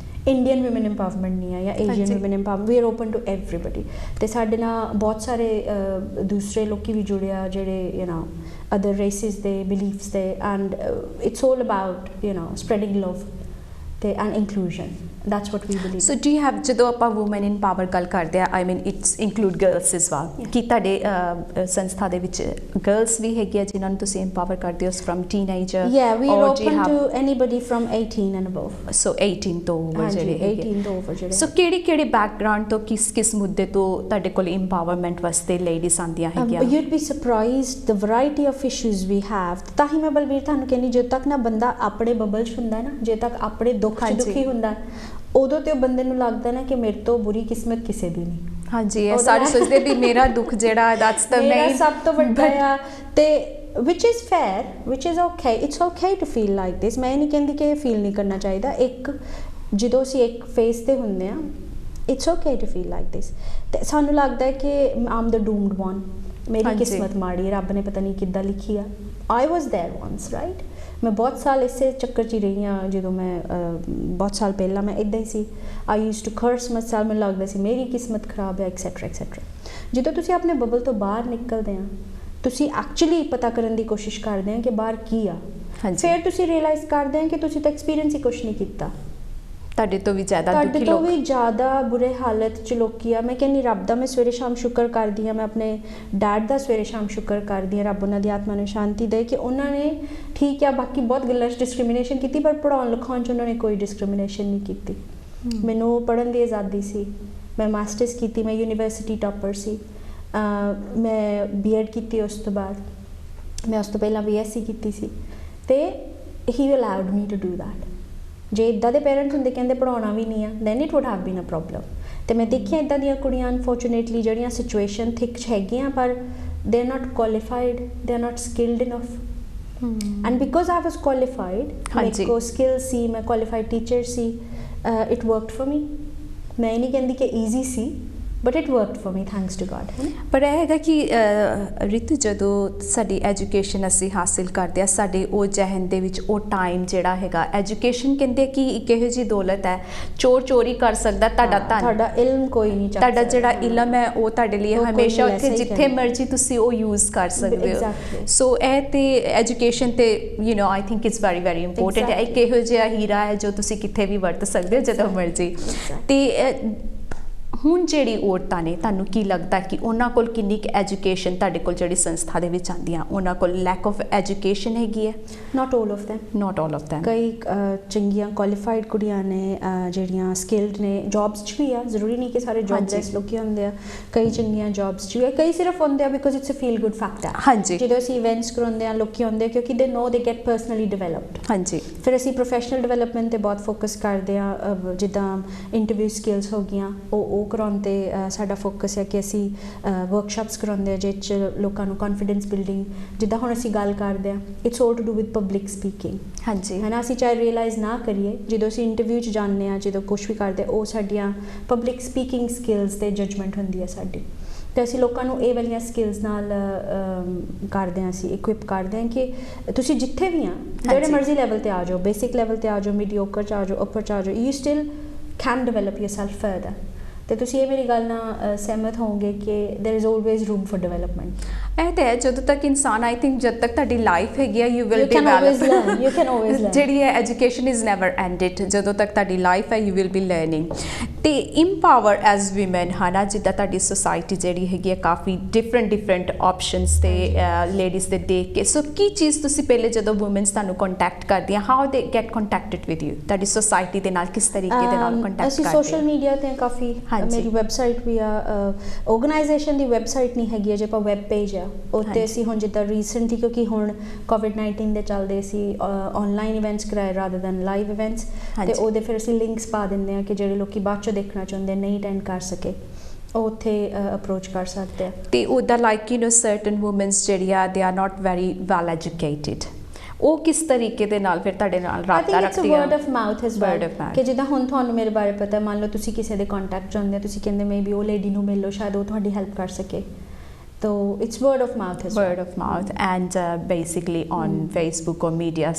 ਇੰਡੀਅਨ ਵਿਮਨ ਇੰਪਾਵਰਮੈਂਟ ਨਹੀਂ ਆ ਜਾਂ Asian women empowerment. We are open to everybody. ਤੇ ਸਾਡੇ ਨਾਲ ਬਹੁਤ ਸਾਰੇ ਦੂਸਰੇ ਲੋਕੀ ਵੀ ਜੁੜੇ ਆ ਜਿਹੜੇ ਅਦਰ ਰੇਸਿਸ ਦੇ, ਬਿਲੀਫਸ ਦੇ, and it's all about spreading love ਤੇ and inclusion. that's what we believe। so do you have, ਜਦੋਂ ਆਪਾਂ women in power ਗੱਲ ਕਰਦੇ ਆ, I mean it's include girls as well, ਕੀ ਤੁਹਾਡੇ ਸੰਸਥਾ ਦੇ ਵਿੱਚ girls ਵੀ ਹੈਗੇ ਆ ਜਿਨ੍ਹਾਂ ਨੂੰ ਤੁਸੀਂ empower ਕਰਦੇ ਹੋ from teenager? yeah, we are open to anybody from 18 and above। so 18 ਤੋਂ over ਜਿਹੜੇ ਹੈਗੇ। 18 ਤੋਂ over ਜਿਹੜੇ। so ਕਿਹੜੇ ਬੈਕਗ੍ਰਾਉਂਡ ਤੋਂ, ਕਿਸ ਮੁੱਦੇ ਤੋਂ ਤੁਹਾਡੇ ਕੋਲ empowerment ਵਾਸਤੇ ਲੇਡੀਜ਼ ਆਉਂਦੀਆਂ ਹੈਗੀਆਂ? you'd be surprised the variety of issues we have। ਤਾਂ ਹੀ ਮੈਂ ਬਲਬੀਰ ਤੁਹਾਨੂੰ ਕਹਿੰਦੀ, ਜਦੋਂ ਤੱਕ ਨਾ ਬੰਦਾ ਆਪਣੇ ਬਬਲ 'ਚ ਹੁੰਦਾ ਨਾ, ਜੇ ਤੱਕ ਆਪਣੇ ਦੁੱਖ 'ਚ ਦੁਖੀ ਹੁੰਦਾ, ਉਦੋਂ ਤੇ ਉਹ ਬੰਦੇ ਨੂੰ ਲੱਗਦਾ ਨਾ ਕਿ ਮੇਰੇ ਤੋਂ ਬੁਰੀ ਕਿਸਮਤ ਕਿਸੇ ਦੀ ਨਹੀਂ। ਹਾਂਜੀ, ਇਹ ਸਾਰੇ ਸੋਚਦੇ ਵੀ ਮੇਰਾ ਦੁੱਖ ਜਿਹੜਾ ਦੈਟਸ ਦ ਮੇਨ, ਸਭ ਤੋਂ ਵੱਡਾ ਆ। ਤੇ which is fair, which is okay। it's okay to feel like this। ਮੈਂ ਨਹੀਂ ਕਹਿੰਦੀ ਕਿ ਇਹ ਫੀਲ ਨਹੀਂ ਕਰਨਾ ਚਾਹੀਦਾ। ਇੱਕ ਜਦੋਂ ਅਸੀਂ ਇੱਕ ਫੇਸ ਤੇ ਹੁੰਦੇ ਆ, it's okay to feel like this। ਤੇ ਸਾਨੂੰ ਲੱਗਦਾ ਹੈ ਕਿ I'm the doomed one, ਮੇਰੀ ਕਿਸਮਤ ਮਾੜੀ, ਰੱਬ ਨੇ ਪਤਾ ਨਹੀਂ ਕਿੱਦਾਂ ਲਿਖੀ ਆ। I was there once, right। ਮੈਂ ਬਹੁਤ ਸਾਲ ਇਸੇ ਚੱਕਰ 'ਚ ਹੀ ਰਹੀ ਹਾਂ। ਜਦੋਂ ਮੈਂ ਬਹੁਤ ਸਾਲ ਪਹਿਲਾਂ ਮੈਂ ਇੱਦਾਂ ਹੀ ਸੀ। I use to curse myself. ਮੈਨੂੰ ਲੱਗਦਾ ਸੀ ਮੇਰੀ ਕਿਸਮਤ ਖਰਾਬ ਹੈ, ਐਕਸੈਟਰਾ ਐਕਸੈਟਰਾ। ਜਦੋਂ ਤੁਸੀਂ ਆਪਣੇ ਬਬਲ ਤੋਂ ਬਾਹਰ ਨਿਕਲਦੇ ਆ, ਤੁਸੀਂ ਐਕਚੁਅਲੀ ਪਤਾ ਕਰਨ ਦੀ ਕੋਸ਼ਿਸ਼ ਕਰਦੇ ਆ ਕਿ ਬਾਹਰ ਕੀ ਆ, ਫਿਰ ਤੁਸੀਂ ਰਿਅਲਾਈਜ਼ ਕਰਦੇ ਆ ਕਿ ਤੁਸੀਂ ਤਾਂ ਐਕਸਪੀਰੀਅੰਸ ਹੀ ਕੁਛ ਨਹੀਂ ਕੀਤਾ। ਤੁਹਾਡੇ ਤੋਂ ਵੀ ਜ਼ਿਆਦਾ ਦੁਖੀ ਤੁਹਾਡੇ ਤੋਂ ਵੀ ਜ਼ਿਆਦਾ ਬੁਰੇ ਹਾਲਤ 'ਚ ਲੋਕੀ ਆ। ਮੈਂ ਕਹਿੰਦੀ ਰੱਬ ਦਾ ਮੈਂ ਸਵੇਰੇ ਸ਼ਾਮ ਸ਼ੁਕਰ ਕਰਦੀ ਹਾਂ, ਮੈਂ ਆਪਣੇ ਡੈਡ ਦਾ ਸਵੇਰੇ ਸ਼ਾਮ ਸ਼ੁਕਰ ਕਰਦੀ ਹਾਂ, ਰੱਬ ਉਹਨਾਂ ਦੀ ਆਤਮਾ ਨੂੰ ਸ਼ਾਂਤੀ ਦੇ ਕਿ ਉਹਨਾਂ ਨੇ ਠੀਕ ਆ ਬਾਕੀ ਬਹੁਤ ਗੱਲਾਂ 'ਚ ਡਿਸਕ੍ਰਿਮੀਨੇਸ਼ਨ ਕੀਤੀ ਪਰ ਪੜ੍ਹਾਉਣ ਲਿਖਾਉਣ 'ਚ ਉਹਨਾਂ ਨੇ ਕੋਈ ਡਿਸਕ੍ਰਿਮੀਨੇਸ਼ਨ ਨਹੀਂ ਕੀਤੀ। ਮੈਨੂੰ ਪੜ੍ਹਨ ਦੀ ਆਜ਼ਾਦੀ ਸੀ, ਮੈਂ ਮਾਸਟਰਸ ਕੀਤੀ, ਮੈਂ ਯੂਨੀਵਰਸਿਟੀ ਟੌਪਰ ਸੀ, ਮੈਂ BEd ਕੀਤੀ, ਉਸ ਤੋਂ ਬਾਅਦ ਮੈਂ ਉਸ ਤੋਂ ਪਹਿਲਾਂ BSc ਕੀਤੀ ਸੀ ਅਤੇ he allowed me to do that. ਜੇ ਇੱਦਾਂ ਦੇ ਪੇਰੈਂਟਸ ਹੁੰਦੇ ਕਹਿੰਦੇ ਪੜ੍ਹਾਉਣਾ ਵੀ ਨਹੀਂ ਆ then it would have been a problem. ਅਤੇ ਮੈਂ ਦੇਖਿਆ ਇੱਦਾਂ ਦੀਆਂ ਕੁੜੀਆਂ ਅਨਫੋਰਚੂਨੇਟਲੀ ਜਿਹੜੀਆਂ ਸਿਚੁਏਸ਼ਨ ਥਿਕ 'ਚ ਹੈਗੀਆਂ ਪਰ they are not qualified, they are not skilled enough. And because I was qualified, ਮੇਰੇ ਕੋਲ ਸਕਿੱਲ ਸੀ, ਮੈਂ ਕੁਆਲੀਫਾਈਡ ਟੀਚਰ ਸੀ, ਇਟ ਵਰਕਡ ਫॉर मी। ਮੈਂ ਇਹ ਨਹੀਂ ਕਹਿੰਦੀ ਕਿ ਈਜ਼ੀ ਸੀ but it worked for me thanks to God. ਪਰ ਇਹ ਹੈਗਾ ਕਿ ਰਿਤੂ ਜਦੋਂ ਸਾਡੀ ਐਜੂਕੇਸ਼ਨ ਅਸੀਂ ਹਾਸਿਲ ਕਰਦੇ ਹਾਂ ਸਾਡੇ ਉਹ ਜ਼ਹਿਨ ਦੇ ਵਿੱਚ ਉਹ ਟਾਈਮ ਜਿਹੜਾ ਹੈਗਾ ਐਜੂਕੇਸ਼ਨ ਕਹਿੰਦੇ ਕਿ ਇੱਕ ਇਹੋ ਜਿਹੀ ਦੌਲਤ ਹੈ ਚੋਰ ਚੋਰੀ ਕਰ ਸਕਦਾ ਤੁਹਾਡਾ ਧਨ, ਤੁਹਾਡਾ ਇਲਮ ਕੋਈ ਨਹੀਂ ਚੱਕ ਤੁਹਾਡਾ ਜਿਹੜਾ ਇਲਮ ਹੈ ਉਹ ਤੁਹਾਡੇ ਲਈ ਹਮੇਸ਼ਾ ਉੱਥੇ ਜਿੱਥੇ ਮਰਜ਼ੀ ਤੁਸੀਂ ਉਹ ਯੂਜ਼ ਕਰ ਸਕਦੇ ਹੋ। ਸੋ ਇਹ ਤੇ ਐਜੂਕੇਸ਼ਨ ਤੇ I think it's very very important ਹੈ। ਇੱਕ ਇਹੋ ਜਿਹਾ ਹੀਰਾ ਹੈ ਜੋ ਤੁਸੀਂ ਕਿੱਥੇ ਵੀ ਵਰਤ ਸਕਦੇ ਹੋ ਜਦੋਂ ਮਰਜ਼ੀ। ਤੇ ਹੁਣ ਜਿਹੜੀ ਔਰਤਾਂ ਨੇ ਤੁਹਾਨੂੰ ਕੀ ਲੱਗਦਾ ਕਿ ਉਹਨਾਂ ਕੋਲ ਕਿੰਨੀ ਕੁ ਐਜੂਕੇਸ਼ਨ ਤੁਹਾਡੇ ਕੋਲ ਜਿਹੜੀ ਸੰਸਥਾ ਦੇ ਵਿੱਚ ਆਉਂਦੀਆਂ ਉਹਨਾਂ ਕੋਲ ਲੈਕ ਆਫ ਐਜੂਕੇਸ਼ਨ ਹੈਗੀ ਹੈ? Not all of them, not all of them. ਕਈ ਚੰਗੀਆਂ ਕੁਆਲੀਫਾਈਡ ਕੁੜੀਆਂ ਨੇ ਜਿਹੜੀਆਂ ਸਕਿਲਡ ਨੇ, ਜੌਬਸ 'ਚ ਵੀ ਆ, ਜ਼ਰੂਰੀ ਨਹੀਂ ਕਿ ਸਾਰੇ ਜੌਬਲੈਸ ਲੋਕੀ ਹੁੰਦੇ ਆ, ਕਈ ਚੰਗੀਆਂ ਜੌਬਸ 'ਚ ਵੀ ਆ, ਕਈ ਸਿਰਫ ਹੁੰਦੇ ਆ because it's a feel good factor. ਹਾਂਜੀ, ਜਦੋਂ ਅਸੀਂ ਇਵੈਂਟਸ ਕਰਾਉਂਦੇ ਆ ਲੋਕੀ ਹੁੰਦੇ ਕਿਉਂਕਿ ਦੇ ਨੋ ਦੇ ਗੈਟ ਪਰਸਨਲੀ ਡਿਵੈਲਪਡ। ਹਾਂਜੀ, ਫਿਰ ਅਸੀਂ ਪ੍ਰੋਫੈਸ਼ਨਲ ਡਿਵੈਲਪਮੈਂਟ 'ਤੇ ਬਹੁਤ ਫੋਕਸ ਕਰਦੇ ਆ, ਜਿੱਦਾਂ ਇੰਟਰਵਿਊ ਸਕਿੱਲਸ ਹੋ ਗਈਆਂ ਉਹ ਕਰਾਉਣ 'ਤੇ ਸਾਡਾ ਫੋਕਸ ਹੈ ਕਿ ਅਸੀਂ ਵਰਕਸ਼ਾਪਸ ਕਰਾਉਂਦੇ ਹਾਂ ਜਿਸ 'ਚ ਲੋਕਾਂ ਨੂੰ ਕੌਨਫੀਡੈਂਸ ਬਿਲਡਿੰਗ, ਜਿੱਦਾਂ ਹੁਣ ਅਸੀਂ ਗੱਲ ਕਰਦੇ ਹਾਂ it's all to do with public speaking. ਹਾਂਜੀ, ਹੈ ਨਾ, ਅਸੀਂ ਚਾਹੇ ਰੀਅਲਾਈਜ਼ ਨਾ ਕਰੀਏ ਜਦੋਂ ਅਸੀਂ ਇੰਟਰਵਿਊ 'ਚ ਜਾਂਦੇ ਹਾਂ, ਜਦੋਂ ਕੁਛ ਵੀ ਕਰਦੇ ਉਹ ਸਾਡੀਆਂ ਪਬਲਿਕ ਸਪੀਕਿੰਗ ਸਕਿੱਲਸ 'ਤੇ ਜਜਮੈਂਟ ਹੁੰਦੀ ਹੈ ਸਾਡੀ। ਅਤੇ ਅਸੀਂ ਲੋਕਾਂ ਨੂੰ ਇਹ ਵਾਲੀਆਂ ਸਕਿੱਲਸ ਨਾਲ ਕਰਦੇ ਹਾਂ, ਅਸੀਂ ਇਕੁਇਪ ਕਰਦੇ ਹਾਂ ਕਿ ਤੁਸੀਂ ਜਿੱਥੇ ਵੀ ਆ ਜਿਹੜੇ ਮਰਜ਼ੀ ਲੈਵਲ 'ਤੇ ਆ ਜਾਓ, ਬੇਸਿਕ ਲੈਵਲ 'ਤੇ ਆ ਜਾਓ, ਮੀਡੀਓਕਰ 'ਚ ਆ ਜਾਓ, ਉੱਪਰ 'ਚ ਆ ਜਾਓ, you still can develop yourself further. ਅਤੇ ਤੁਸੀਂ ਇਹ ਮੇਰੀ ਗੱਲ ਨਾਲ ਸਹਿਮਤ ਹੋਵੋਗੇ ਕਿ there is always room for development. ਇਹ ਤਾਂ ਹੈ, ਜਦੋਂ ਤੱਕ ਇਨਸਾਨ ਆਈ ਥਿੰਕ ਜਦ ਤੱਕ ਤੁਹਾਡੀ ਲਾਈਫ ਹੈਗੀ ਆ you will develop. You can always learn. ਜਿਹੜੀ ਹੈ ਐਜੂਕੇਸ਼ਨ ਇਜ਼ ਨੈਵਰ ਐਂਡਡ, ਜਦੋਂ ਤੱਕ ਤੁਹਾਡੀ ਲਾਈਫ ਹੈ ਯੂ ਵਿਲ ਬੀ ਲਰਨਿੰਗ। ਅਤੇ ਇੰਪਾਵਰ ਐਜ਼ ਵੀਮੈਨ ਹੈ ਨਾ, ਜਿੱਦਾਂ ਤੁਹਾਡੀ ਸੁਸਾਇਟੀ ਜਿਹੜੀ ਹੈਗੀ ਹੈ ਕਾਫੀ ਡਿਫਰੈਂਟ ਆਪਸ਼ਨਸ ਤੇ ਲੇਡੀਜ਼ ਦੇ ਦੇਖ ਕੇ। ਸੋ ਕੀ ਚੀਜ਼ ਤੁਸੀਂ ਪਹਿਲੇ ਜਦੋਂ ਵੂਮੈਨਸ ਤੁਹਾਨੂੰ ਕੰਟੈਕਟ ਕਰਦੀਆਂ, how they get ਕੰਟੈਕਟਡ with you, ਤੁਹਾਡੀ ਸੁਸਾਇਟੀ ਦੇ ਨਾਲ ਕਿਸ ਤਰੀਕੇ ਦੇ ਨਾਲ ਕੰਟੈਕਟ ਅਸੀਂ ਕਰਦੇ? ਸੋਸ਼ਲ ਮੀਡੀਆ 'ਤੇ ਕਾਫੀ, ਮੇਰੀ ਵੈਬਸਾਈਟ ਵੀ ਆ, ਆਰਗੇਨਾਈਜੇਸ਼ਨ ਦੀ ਵੈਬਸਾਈਟ ਨਹੀਂ ਹੈਗੀ ਹੈ, ਜੇ ਆਪਾਂ ਵੈਬ ਪੇਜ ਆ ਉੱਤੇ ਅਸੀਂ ਹੁਣ ਜਿੱਦਾਂ ਰੀਸੈਂਟਲੀ ਕਿਉਂਕਿ ਹੁਣ ਕੋਵਿਡ-19 ਦੇ ਚੱਲਦੇ ਸੀ ਆਨਲਾਈਨ ਇਵੈਂਟਸ ਕਰਾਏ ਰਾਦਰ ਦੈਨ ਲਾਈਵ ਇਵੈਂਟਸ, ਅਤੇ ਉਹਦੇ ਫਿਰ ਅਸੀਂ ਲਿੰਕਸ ਪਾ ਦਿੰਦੇ ਹਾਂ ਕਿ ਜਿਹੜੇ ਲੋਕੀ ਬਾਅਦ 'ਚੋਂ ਦੇਖਣਾ ਚਾਹੁੰਦੇ ਨਹੀਂ ਅਟੈਂਡ ਕਰ ਸਕੇ ਉਹ ਉੱਥੇ ਅਪਰੋਚ ਕਰ ਸਕਦੇ ਆ। ਅਤੇ ਉੱਦਾਂ ਲਾਈਕ ਸਰਟਨ ਵੂਮੈਨਸ ਜਿਹੜੀ ਆ ਦੇ are not very well educated, ਉਹ ਕਿਸ ਤਰੀਕੇ ਦੇ ਨਾਲ ਫਿਰ ਤੁਹਾਡੇ ਨਾਲ ਰਾਬਤਾ ਰੱਖਦੀਆਂ? ਵਰਡ ਆਫ ਮਾਊਥ ਇਸ ਵਰਡ ਕਿ ਜਿੱਦਾਂ ਹੁਣ ਤੁਹਾਨੂੰ ਮੇਰੇ ਬਾਰੇ ਪਤਾ, ਮੰਨ ਲਓ ਤੁਸੀਂ ਕਿਸੇ ਦੇ ਕੰਟੈਕਟ 'ਚ ਹੁੰਦੇ, ਤੁਸੀਂ ਕਹਿੰਦੇ ਮੇ ਬੀ ਉਹ ਲੇਡੀ ਨੂੰ ਮਿਲ ਲਓ, ਸ਼ਾਇਦ ਉਹ ਤੁਹਾਡੀ ਹੈਲਪ ਕਰ ਸਕੇ। So it's word of mouth as well. Word of mouth and basically on Facebook or media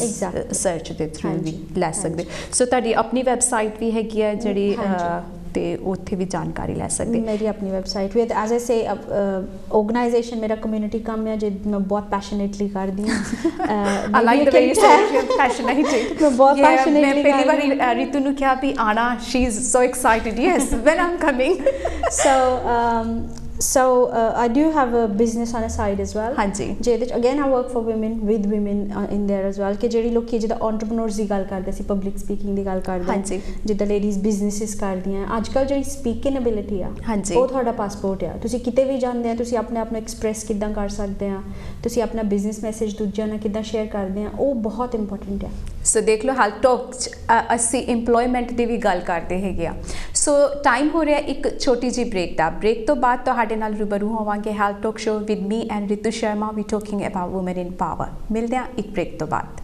search ਦੇ through ਵੀ ਲੈ ਸਕਦੇ। ਸੋ ਤੁਹਾਡੀ ਆਪਣੀ ਵੈਬਸਾਈਟ ਵੀ ਹੈਗੀ ਹੈ ਜਿਹੜੀ ਤੇ ਉੱਥੇ ਵੀ ਜਾਣਕਾਰੀ ਲੈ ਸਕਦੇ? ਮੇਰੀ ਆਪਣੀ ਵੈਬਸਾਈਟ ਵੀ, ਐਜ਼ ਆਈ ਸੇ ਆਰਗੇਨਾਈਜੇਸ਼ਨ ਮੇਰਾ ਕਮਿਊਨਿਟੀ ਕੰਮ ਹੈ ਜੇ ਮੈਂ ਬਹੁਤ ਪੈਸ਼ਨੇਟਲੀ ਕਰਦੀ ਹਾਂ। I like the way you said you're passionate. ਮੈਂ ਬਹੁਤ ਪੈਸ਼ਨੇਟਲੀ ਮੈਂ ਪਹਿਲੀ ਵਾਰੀ ਰਿਤੂ ਨੂੰ ਕਿਹਾ ਵੀ ਆਣਾ, she is so excited, yes when I'm coming. So I do have a business on a side as well. ਹਾਂਜੀ, ਜਿਹਦੇ ਚ again I work for women with women in there as well ਕਿ ਜਿਹੜੀ ਲੋਕੀ ਜਿੱਦਾਂ entrepreneurs ਦੀ ਗੱਲ ਕਰਦੇ ਸੀ, public speaking ਦੀ ਗੱਲ ਕਰਦੇ ਹਾਂ, ਜਿੱਦਾਂ ਲੇਡੀਜ਼ ਬਿਜ਼ਨੈਸਿਸ ਕਰਦੀਆਂ ਅੱਜ ਕੱਲ੍ਹ ਜਿਹੜੀ ਸਪੀਕਿੰਗ ਐਬਿਲਿਟੀ ਆ ਉਹ ਤੁਹਾਡਾ ਪਾਸਪੋਰਟ ਆ। ਤੁਸੀਂ ਕਿਤੇ ਵੀ ਜਾਂਦੇ ਆ ਤੁਸੀਂ ਆਪਣੇ ਆਪ ਨੂੰ ਐਕਸਪ੍ਰੈਸ ਕਿੱਦਾਂ ਕਰ ਸਕਦੇ ਆ, ਤੁਸੀਂ ਆਪਣਾ ਬਿਜ਼ਨਸ ਮੈਸੇਜ ਦੂਜਿਆਂ ਨਾਲ ਕਿੱਦਾਂ ਸ਼ੇਅਰ ਕਰਦੇ ਆ, ਉਹ ਬਹੁਤ ਇੰਪੋਰਟੈਂਟ ਆ। ਸੋ ਦੇਖ ਲਓ ਹੈਲਥ ਟਾਕ 'ਚ ਅਸੀਂ ਇੰਪਲੋਇਮੈਂਟ ਦੀ ਵੀ ਗੱਲ ਕਰਦੇ ਹੈਗੇ ਆ। ਸੋ ਟਾਈਮ ਹੋ ਰਿਹਾ ਇੱਕ ਛੋਟੀ ਜਿਹੀ ਬ੍ਰੇਕ ਦਾ। ਬ੍ਰੇਕ ਤੋਂ ਬਾਅਦ ਤੁਹਾਡੇ ਨਾਲ ਰੂਬਰੂ ਹੋਵਾਂਗੇ health talk show with me and Ritu Sharma, we talking about woman in power. ਮਿਲਦੇ ਹਾਂ ਇੱਕ ਬ੍ਰੇਕ ਤੋਂ ਬਾਅਦ।